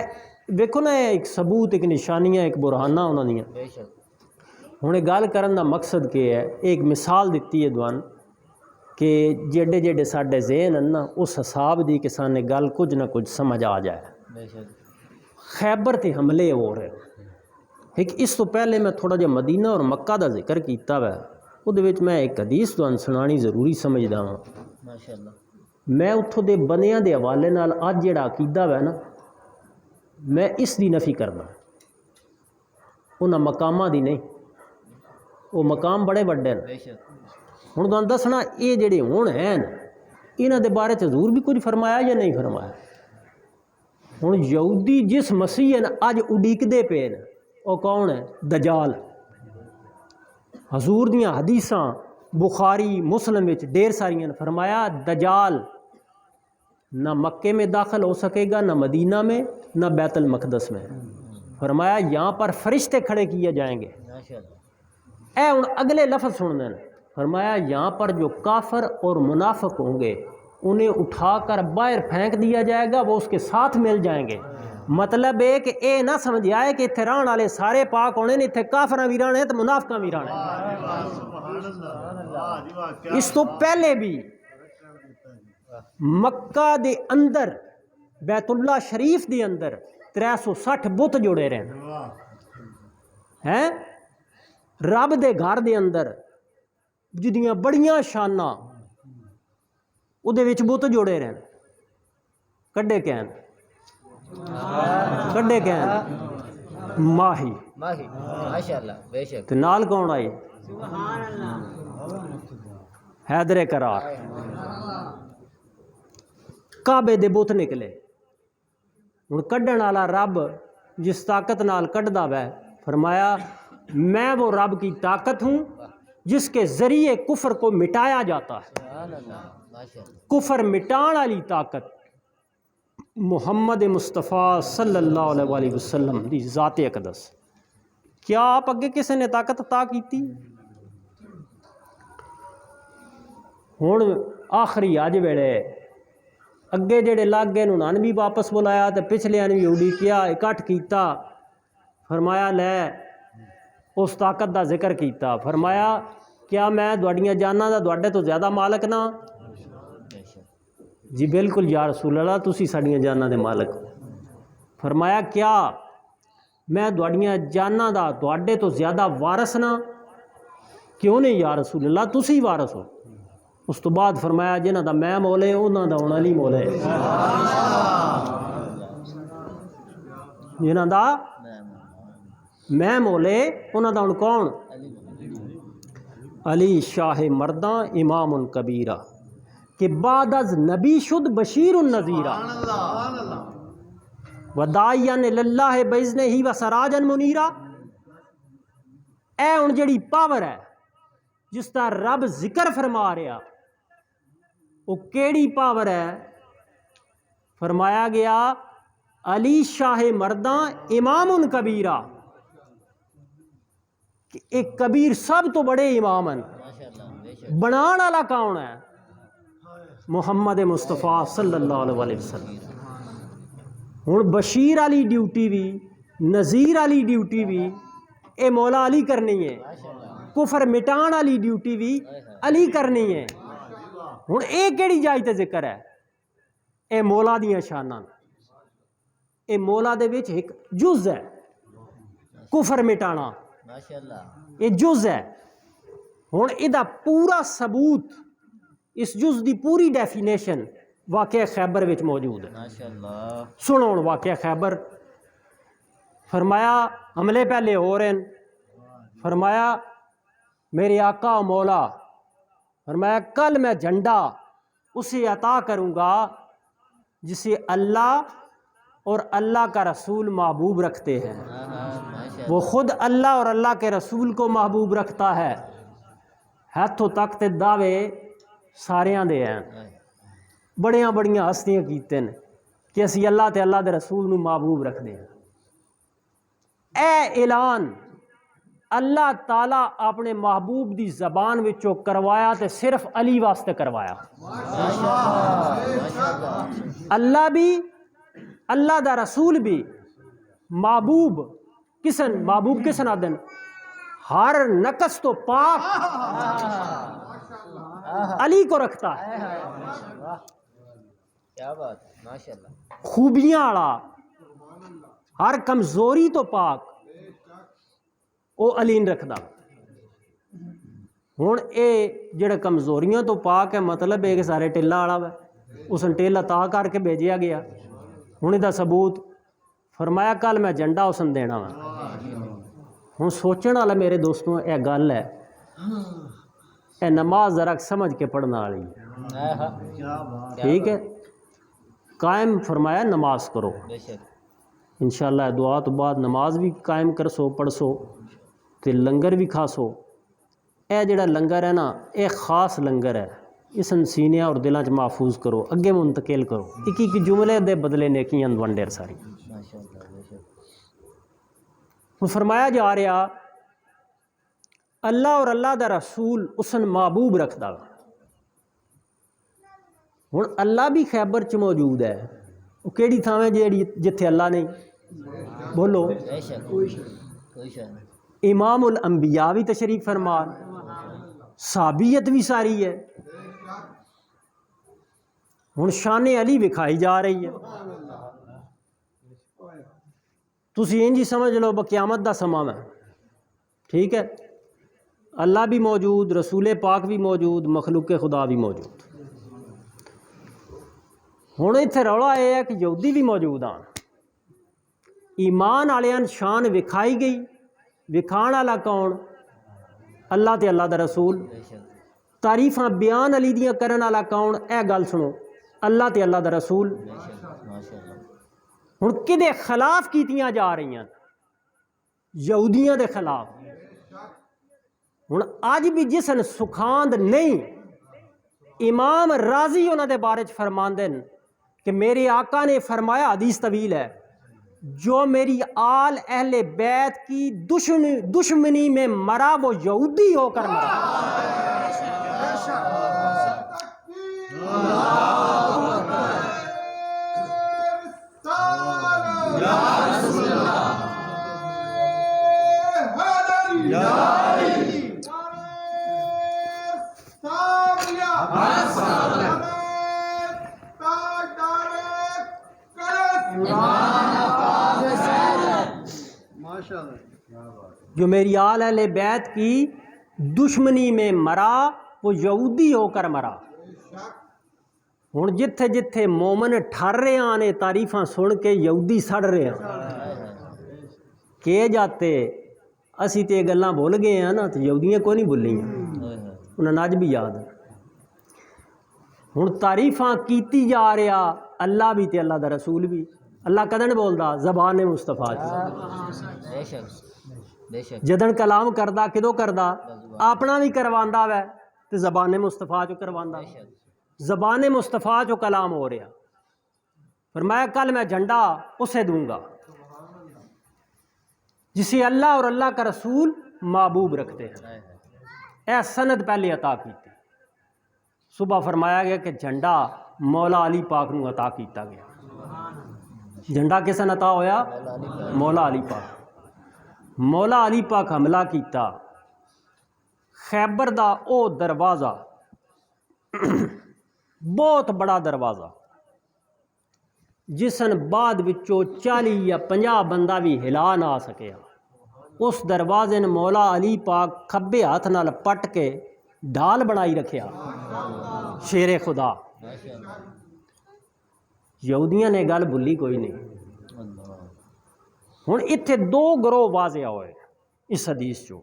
دیکھو نا ایک ثبوت ایک نشانیاں ایک برہانہ انہوں نے بے شک ہوں گل کرن دا مقصد کیا ہے ایک مثال دیتی ہے دوان کہ جیڑے جیڑے ساڈے ذہن ہیں نا اس حساب دی کہ سانے گل کچھ نہ کچھ سمجھ آ جائے. بے شک. خیبر تے حملے ہو رہے ایک اس تو پہلے میں تھوڑا جا مدینہ اور مکہ دا ذکر کیتا ہے وہ میں ایک حدیث تو سنانی ضروری سمجھدا ہوں. ماشاءاللہ. میں اتھوں دے بندیاں دے حوالے نال اج جڑا عقیدہ ہے نا میں اس دی نفی کرنا انہاں مقاماں دی نہیں. وہ مقام بڑے بڑے ہیں. بے شک. ہوں تمہیں دسنا یہ جڑے ہون ہیں انہاں دے بارے حضور بھی کچھ فرمایا یا نہیں فرمایا. ہوں یہودی جس مسیح اج اڈیکدے پے نے وہ کون ہے؟ دجال. حضور دیاں حدیثاں بخاری مسلم وچ ڈیر ساریاں نے فرمایا دجال نہ مکے میں داخل ہو سکے گا نہ مدینہ میں نہ بیت المقدس میں. فرمایا یہاں پر فرشتے کھڑے کیے جائیں گے. ماشاءاللہ. اے ہوں اگلے لفظ سن دیں. فرمایا یہاں پر جو کافر اور منافق ہوں گے انہیں اٹھا کر باہر پھینک دیا جائے گا وہ اس کے ساتھ مل جائیں گے. مطلب ہے کہ اے نہ سمجھ آئے کہ اتنے رہن والے سارے پاک ہونے نے اتنے کافراں بھی رہنے تو منافقاں بھی رہنے. اس تو پہلے بھی مکہ دے اندر بیت اللہ شریف دے اندر 360 بت جوڑے رہے ہیں. رب دے گھر دے اندر جدیاں بڑیاں شاناں او دے وچ بت جوڑے رہے کڈے کہن کڈے کہن ماہی ماہی. ماشاءاللہ. بے شک. تے نال کون آئی؟ حیدر کرار. کعبے دے بت نکلے. ہن کڈن والا رب جس طاقت نال کڈدا وے فرمایا میں وہ رب کی طاقت ہوں جس کے ذریعے کفر کو مٹایا جاتا ہے. سبحان اللہ. ماشاءاللہ. کفر مٹان والی طاقت محمد مصطفیٰ صلی اللہ علیہ وآلہ وسلم دی ذات اقدس. کیا آپ اگے کسی نے طاقت عطا کیتی؟ ہن آخری اج ویلے اگے جڑے لگ گئے انہاں نے بھی واپس بلایا تے پچھلے نے بھی اڈیکیا اکٹھ کیتا. فرمایا لے اس طاقت دا ذکر کیتا. فرمایا کیا میں تہاڈیاں جاناں دا تہاڈے تو زیادہ مالک نہ؟ بے شک. جی بالکل یا رسول اللہ تسی ساڈیاں جاناں دے مالک. فرمایا کیا میں تہاڈیاں جاناں دا تہاڈے تو زیادہ وارث نہ؟ کیوں نہیں یا رسول اللہ تسی وارث ہو. اس تو بعد فرمایا جنہاں دا میں مولا ہے انہاں دا ہونا علی مولا ہے. جنہاں دا میں مولے انہاں دا ہن کون؟ علی شاہ مرداں امام کبیرہ کہ بعد از نبی شد بشیر النذیرہ وداعیا اللہ باذنہ و سراجا منیرا. اے ہن جڑی پاور ہے جس کا رب ذکر فرما رہا وہ کیڑی پاور ہے؟ فرمایا گیا علی شاہ مرداں امام کبیرہ کہ ایک کبیر سب تو بڑے امام ہیں. ماشاءاللہ. بے شک. بنان والا کون ہے؟ محمد مصطفیٰ صلی اللہ علیہ وآلہ وسلم. ہن بشیر علی ڈیوٹی بھی نذیر علی ڈیوٹی بھی اے مولا علی کرنی ہے. کفر مٹان والی ڈیوٹی بھی علی کرنی ہے. ہن اے کیڑی جائی تے ذکر ہے؟ اے مولا دیاں شاناں. اے مولا دے وچ ایک جز ہے کفر مٹانا. ماشاءاللہ. یہ جز ہے. ہن ادا پورا ثبوت اس جز دی پوری ڈیفینیشن واقعہ خیبر وچ موجود ہے. ماشاءاللہ. سنو ہن واقعہ خیبر. فرمایا حملے پہلے ہو رہے ہیں. فرمایا میرے آقا و مولا فرمایا کل میں جھنڈا اسے عطا کروں گا جسے اللہ اور اللہ کا رسول محبوب رکھتے ہیں. ماشاءاللہ. وہ خود اللہ اور اللہ کے رسول کو محبوب رکھتا ہے. ہاتھوں تک تے دعوے ساریاں دے ہیں. بڑیاں بڑیاں ہستیاں کیتے ہیں کہ اسی اللہ تے اللہ دے رسول نو محبوب رکھتے ہیں. اے اعلان اللہ تعالیٰ اپنے محبوب دی زبان وچوں کروایا تے صرف علی واسطے کروایا. اللہ بھی اللہ دا رسول بھی محبوب کسن آدن ہر نقص تو پاک علی کو رکھتا ہے. واہ کیا بات ہے ماشاءاللہ. خوبیاں والا ہر کمزوری تو پاک وہ علی نے رکھدا. ہن اے جڑا کمزوریاں تو پاک ہے مطلب ہے کہ سارے ٹیلا والا وا. اس نے ٹیلا تا کر کے بھیجیا گیا. ہن دا ثبوت فرمایا کل میں جھنڈا اس نے دینا وا. ہن سوچن والا میرے دوستوں اے گل ہے اے نماز ذرا سمجھ کے پڑھنا والی ہے. کیا بات. ٹھیک ہے قائم فرمایا نماز کرو. بے شک انشاءاللہ دعا تو بعد نماز بھی قائم کرسو پڑھسو تے لنگر بھی کھاسو. اے جڑا لنگر ہے نا اے خاص لنگر ہے. اس سینیاں اور دلاں چ محفوظ کرو اگے منتقل کرو. ایک ایک جملے دے بدلے نیکیاں ونڈیر ساری. ماشاءاللہ بے شک. فرمایا جا رہا اللہ اور اللہ دا رسول اسن محبوب رکھدا. ہن اللہ بھی خیبر چ موجود ہے. وہ کیڑی تھاویں جیڑی جتھے اللہ نہیں بولو. بے شک کوئی شک نہیں. امام الانبیاء بھی تشریف فرمان صحابیت بھی ساری ہے. ہن شان علی وکھائی جا رہی ہے. تسی انجی سمجھ لو قیامت دا سما میں. ٹھیک ہے اللہ بھی موجود رسول پاک بھی موجود مخلوق خدا بھی موجود. ہن اتنے رولا یہ ہے کہ یہودی بھی موجود آن. ایمان والے شان وکھائی گئی. وکھان والا کون اللہ تے اللہ دا رسول. بے شک تعریفاں بیان علی دیاں کرن والا کون اے گل سنو اللہ تے اللہ دا رسول. بے شک ماشاءاللہ. ہن کدے خلاف کیتیاں جا رہی ہیں یہودیاں دے خلاف. ہن اج بھی جسن سکھاند نہیں امام راضی انہاں دے بارے چ فرماندے ہیں کہ میرے آقا نے فرمایا حدیث طویل ہے جو میری آل اہل بیت کی دشمنی میں مرا وہ یہودی ہو کر مرا. جو میری آل اہل بیت کی دشمنی میں مرا وہ یہودی ہو کر مرا. ہن جتھے جتھے مومن ٹھر رہے آنے تعریفاں سن کے یہودی سڑ رہے ہیں کہ جاتے اسی تے گلاں بھول گئے ہیں نا تو یہودیاں کوئی نہیں بھولی ہیں انہاں ناج بھی یاد ہے. ہن تعریفاں کیتی جا رہا اللہ بھی تے اللہ دا رسول بھی. اللہ کدن بولدا زبان مصطفیٰ بے شک بے شک. جدن کلام کردا کدو کردا اپنا بھی کرواندا وے تے زبان مصطفیٰ چو کرواندا. زبان مصطفیٰ چو کلام ہو رہا. فرمایا کل میں جھنڈا اسے دوں گا جسے اللہ اور اللہ کا رسول محبوب رکھتے ہیں. اے سند پہلے عطا کی تھی. صبح فرمایا گیا کہ جھنڈا مولا علی پاک نو عطا کیتا گیا. جھنڈا کس نے عطا ہویا مولا علی پاک. مولا علی پاک حملہ کیتا خیبر دا او دروازہ بہت بڑا دروازہ جسن بعد وچوں 40 یا 50 بندہ بھی ہلا نہ آ سکیا. اس دروازے نے مولا علی پاک کھبے ہاتھ نال پٹ کے ڈھال بنائی رکھیا شیر خدا. یہودیاں نے گل بھلی کوئی نہیں. ہن اتھے دو گروہ واضح ہوئے اس حدیث چو.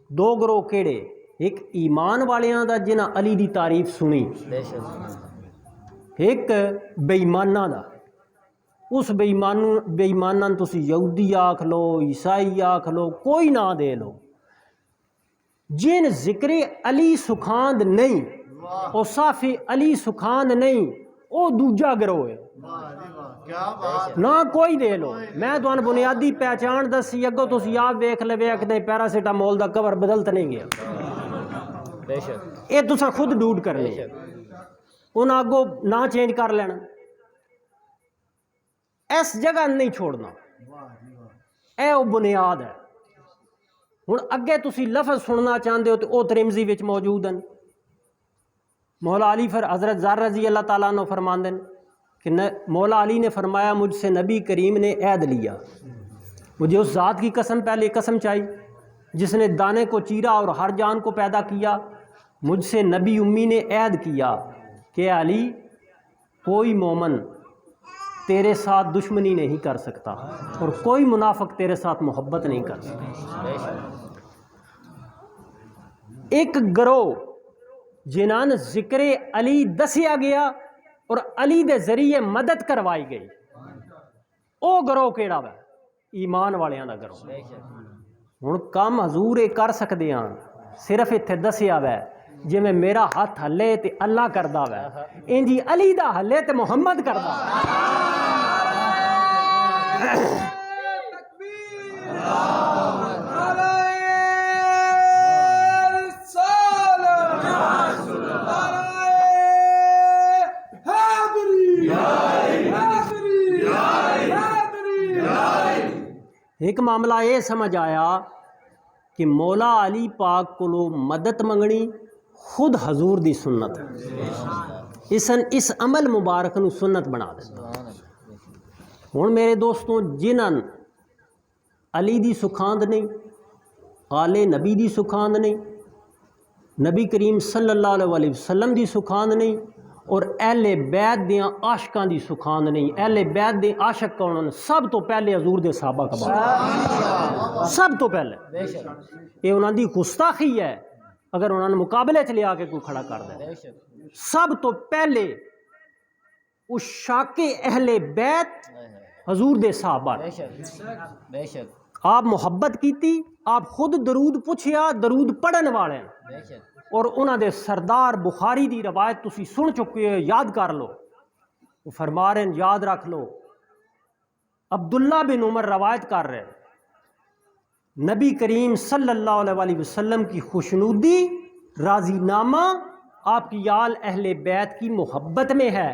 دو گروہ کیڑے ایک ایمان والیاں دا جنہاں علی دی تعریف سنی بے شک ایک بے ایماناں دا. اس بے ایماناں تسی یہودی آکھ لو عیسائی آکھ لو کوئی نہ دے لو جن ذکر علی سکھاند نہیں او صافی علی سکھاند نہیں او دوجا گروہ ہے. کیا بات. نہ کوئی دے لو. میں تو بنیادی پہچان دسی اگو تسی آپ ویکھ لے ویکھدے پیراسیٹامول دا کور بدلت نہیں گیا. بے شک اے تساں خود ڈوڈ کرنی انہاں اگو نہ چینج کر لینا. اس جگہ نہیں چھوڑنا. اے او بنیاد ہے. ہن اگے تسی لفظ سننا چاہندے ہو تو او ترمذی وچ موجود ہیں. مولا علی حضرت زار رضی اللہ تعالیٰ عنہ فرماندے کہ مولا علی نے فرمایا مجھ سے نبی کریم نے عہد لیا، مجھے اس ذات کی قسم پہلے قسم چاہی جس نے دانے کو چیرا اور ہر جان کو پیدا کیا، مجھ سے نبی امی نے عہد کیا کہ علی کوئی مومن تیرے ساتھ دشمنی نہیں کر سکتا اور کوئی منافق تیرے ساتھ محبت نہیں کر سکتا۔ ایک گروہ جنہاں ذکر علی دسیا گیا اور علی دے ذریعے مدد کروائی گئی، او گروہ کیڑا ہے؟ ایمان والیاں دا گروہ۔ ہن کام حضور یہ کر سکتے ہیں، صرف اتنے دسیا ہے جی میں میرا ہاتھ ہلے تے اللہ کردا ہے، انجی علی دا ہلے تے محمد کردا ایک معاملہ یہ سمجھ آیا کہ مولا علی پاک کو مدد منگنی خود حضور دی سنت ہے، اس عمل مبارک نو سنت بنا دیتا۔ ہن میرے دوستوں جنہاں علی دی سکھاند نہیں، آل نبی دی سکھاند نہیں، نبی کریم صلی اللہ علیہ وسلم دی سکھاند نہیں، اور اہل بیت دیاں عاشقاں دی سکھاند نہیں۔ اہل بیت دے عاشق کون ہیں؟ سب تو پہلے حضور دے صحابہ کا بات، سب تو پہلے یہ انہاں دی گستاخی ہے اگر انہاں نے مقابلے چ لیا کے کوئی کھڑا کر دے۔ سب تو پہلے عشاق اہل بیت حضور دے صحابہ، بے شک آپ محبت کیتی، آپ خود درود پوچھیا، درود پڑھن والے بے شک اور انہاں دے سردار بخاری دی روایت تسی سن چکے ہو، یاد کر لو، وہ فرما رہے ہیں یاد رکھ لو، عبداللہ بن عمر روایت کر رہے ہیں نبی کریم صلی اللہ علیہ وسلم کی خوشنودی راضی نامہ آپ کی آل اہل بیت کی محبت میں ہے۔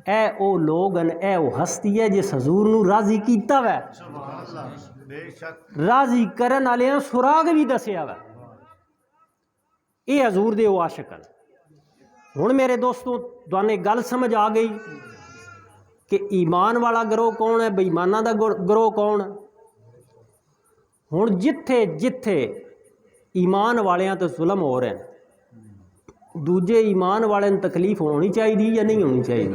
اے او لوگن، اے او ہستی ہے جس حضور نو راضی کیتا ہے، راضی کرن والیاں سراغ بھی دسیا ہے، یہ حضور دے او عاشق ہیں۔ ہن میرے دوستوں توانے گل سمجھ آ گئی کہ ایمان والا گروہ کون ہے، بے ایمانہ دا گروہ کون ہے۔ ہن جتھے جتھے ایمان والیاں تے ظلم ہو رہے ہیں، دوجے ایمان والے تکلیف ہونی چاہیے یا نہیں ہونی چاہیے؟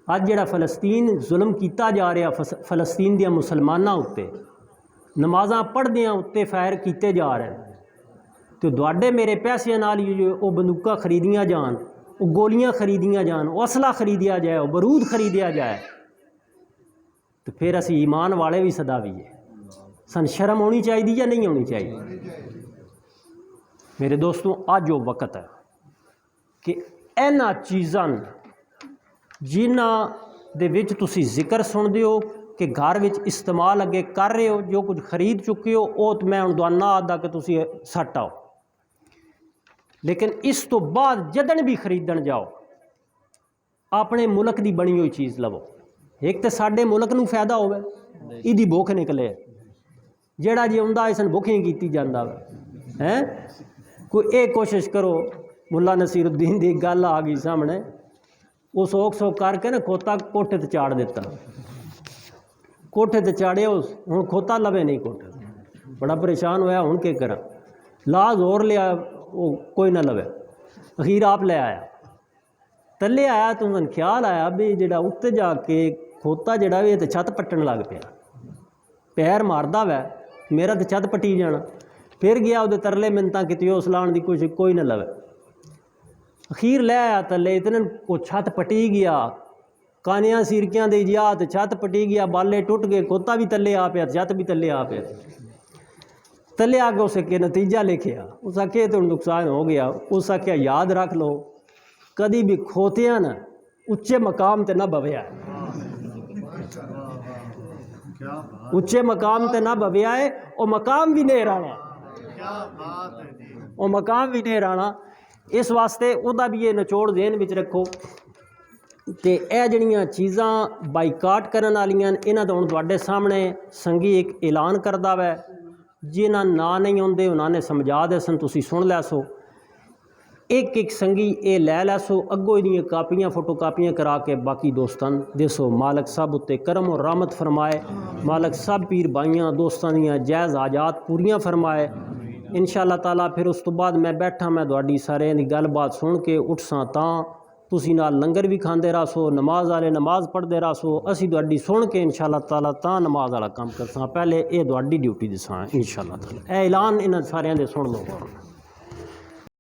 اج جڑا فلسطین ظلم کیتا جا رہا، فلسطین دیا مسلماناں اتے نمازاں پڑھدیاں اتے فائر کیتے جا رہے ہیں، تو دوڑے میرے پیسے نال وہ بندوقاں خریدیاں جان، وہ گولیاں خریدیاں جان، وہ اسلحہ خریدیا جائے، وہ بارود خریدیا جائے، تو پھر اسی ایمان والے بھی صداویے، سن شرم ہونی چاہیے یا نہیں ہونی چاہیے؟ میرے دوستوں آج وہ وقت ہے کہ اینا چیزاں جنہ دے وچ تسی ذکر سن دیو کہ گھر وچ استعمال اگے کر رہے ہو، جو کچھ خرید چکے ہو وہ تو میں ہن دوانا آدھا کہ تسی سٹ آؤ، لیکن اس تو بعد جدن بھی خریدن جاؤ اپنے ملک دی بنی ہوئی چیز لو۔ ایک تو ساڈے ملک نو فائدہ ہوئے، ایدی بھوک نکلے، جیڑا جی ہوندا اس بھوک نہیں کیتی جاندا ہے۔ کوئی ایک کوشش کرو، ملا نصیر الدین دی گل آ گئی سامنے، وہ سوک سوک کر کے نا کھوتا کوٹھے تے چاڑ دیتا، کوٹھے تے چاڑیا، ہوں کھوتا لوے نہیں کوٹھے، بڑا پریشان ہویا ہوں کہ کرا، لا زور لیا وہ کوئی نہ لوے، اخیر آپ لے آیا، تلے آیا تو انہوں نے خیال آیا بھی جڑا اتنے جا کے کھوتا جڑا بھی تے چھت پٹن لگ پیا، پیر ماردا وے میرا تے چھت پٹی جانا، پھر گیا وہ ترلے منتاں کیتی اس لان دی کوشش کوئی نہ لوے، اخیر لے آیا تلے، اتنے کو چھت پٹی گیا، کانیاں سیرکیاں دے جیا تے چھت پٹی گیا، بالے ٹوٹ گئے، کھوتا بھی تلے آ پیا، چھت بھی تلے آ پیا، تلے آ کے اسے کہ نتیجہ لکھیا، اس آکے تو نقصان ہو گیا، اس آکے یاد رکھ لو کدی بھی کھوتیاں نا اچھے مقام تے نہ بویا ہے، اچھے مقام تے نہ بویا ہے، وہ مقام بھی نہیں رہنا، وہ مقام بھی نہیں رہنا، اس واسطے وہ دا بھی یہ نچوڑ ذہن وچ رکھو تے اے جڑیاں چیزاں بائیکاٹ کرن والیاں انہاں دا ہن تواڈے سامنے سنگی ایک اعلان کردا وے، جنہاں نا نہیں ہوندے انہاں نے سمجھا دے سن، تسی سن لے سو۔ ایک ایک سنگی اے لے لسو اگو یہ کاپیاں فوٹو کاپیاں کرا کے باقی دوستان دیسو مالک صاحب اتے کرم اور رحمت فرمائے مالک صاحب پیر بھائیاں دوستان دیاں جائز حاجات پوریاں فرمائے انشاءاللہ تعالیٰ پھر اس تو بعد میں بیٹھا میں تہاڈی سارے دی گل بات سن کے اٹھساں تاں تسی نال لنگر بھی کھاندے رہسو نماز والے نماز پڑھدے رہسو اسی تہاڈی سن کے انشاءاللہ تعالیٰ تاں نماز والا کام کرساں پہلے اے تہاڈی ڈیوٹی دساں انشاءاللہ تعالیٰ اے اعلان انہاں ساریاں دے سن لو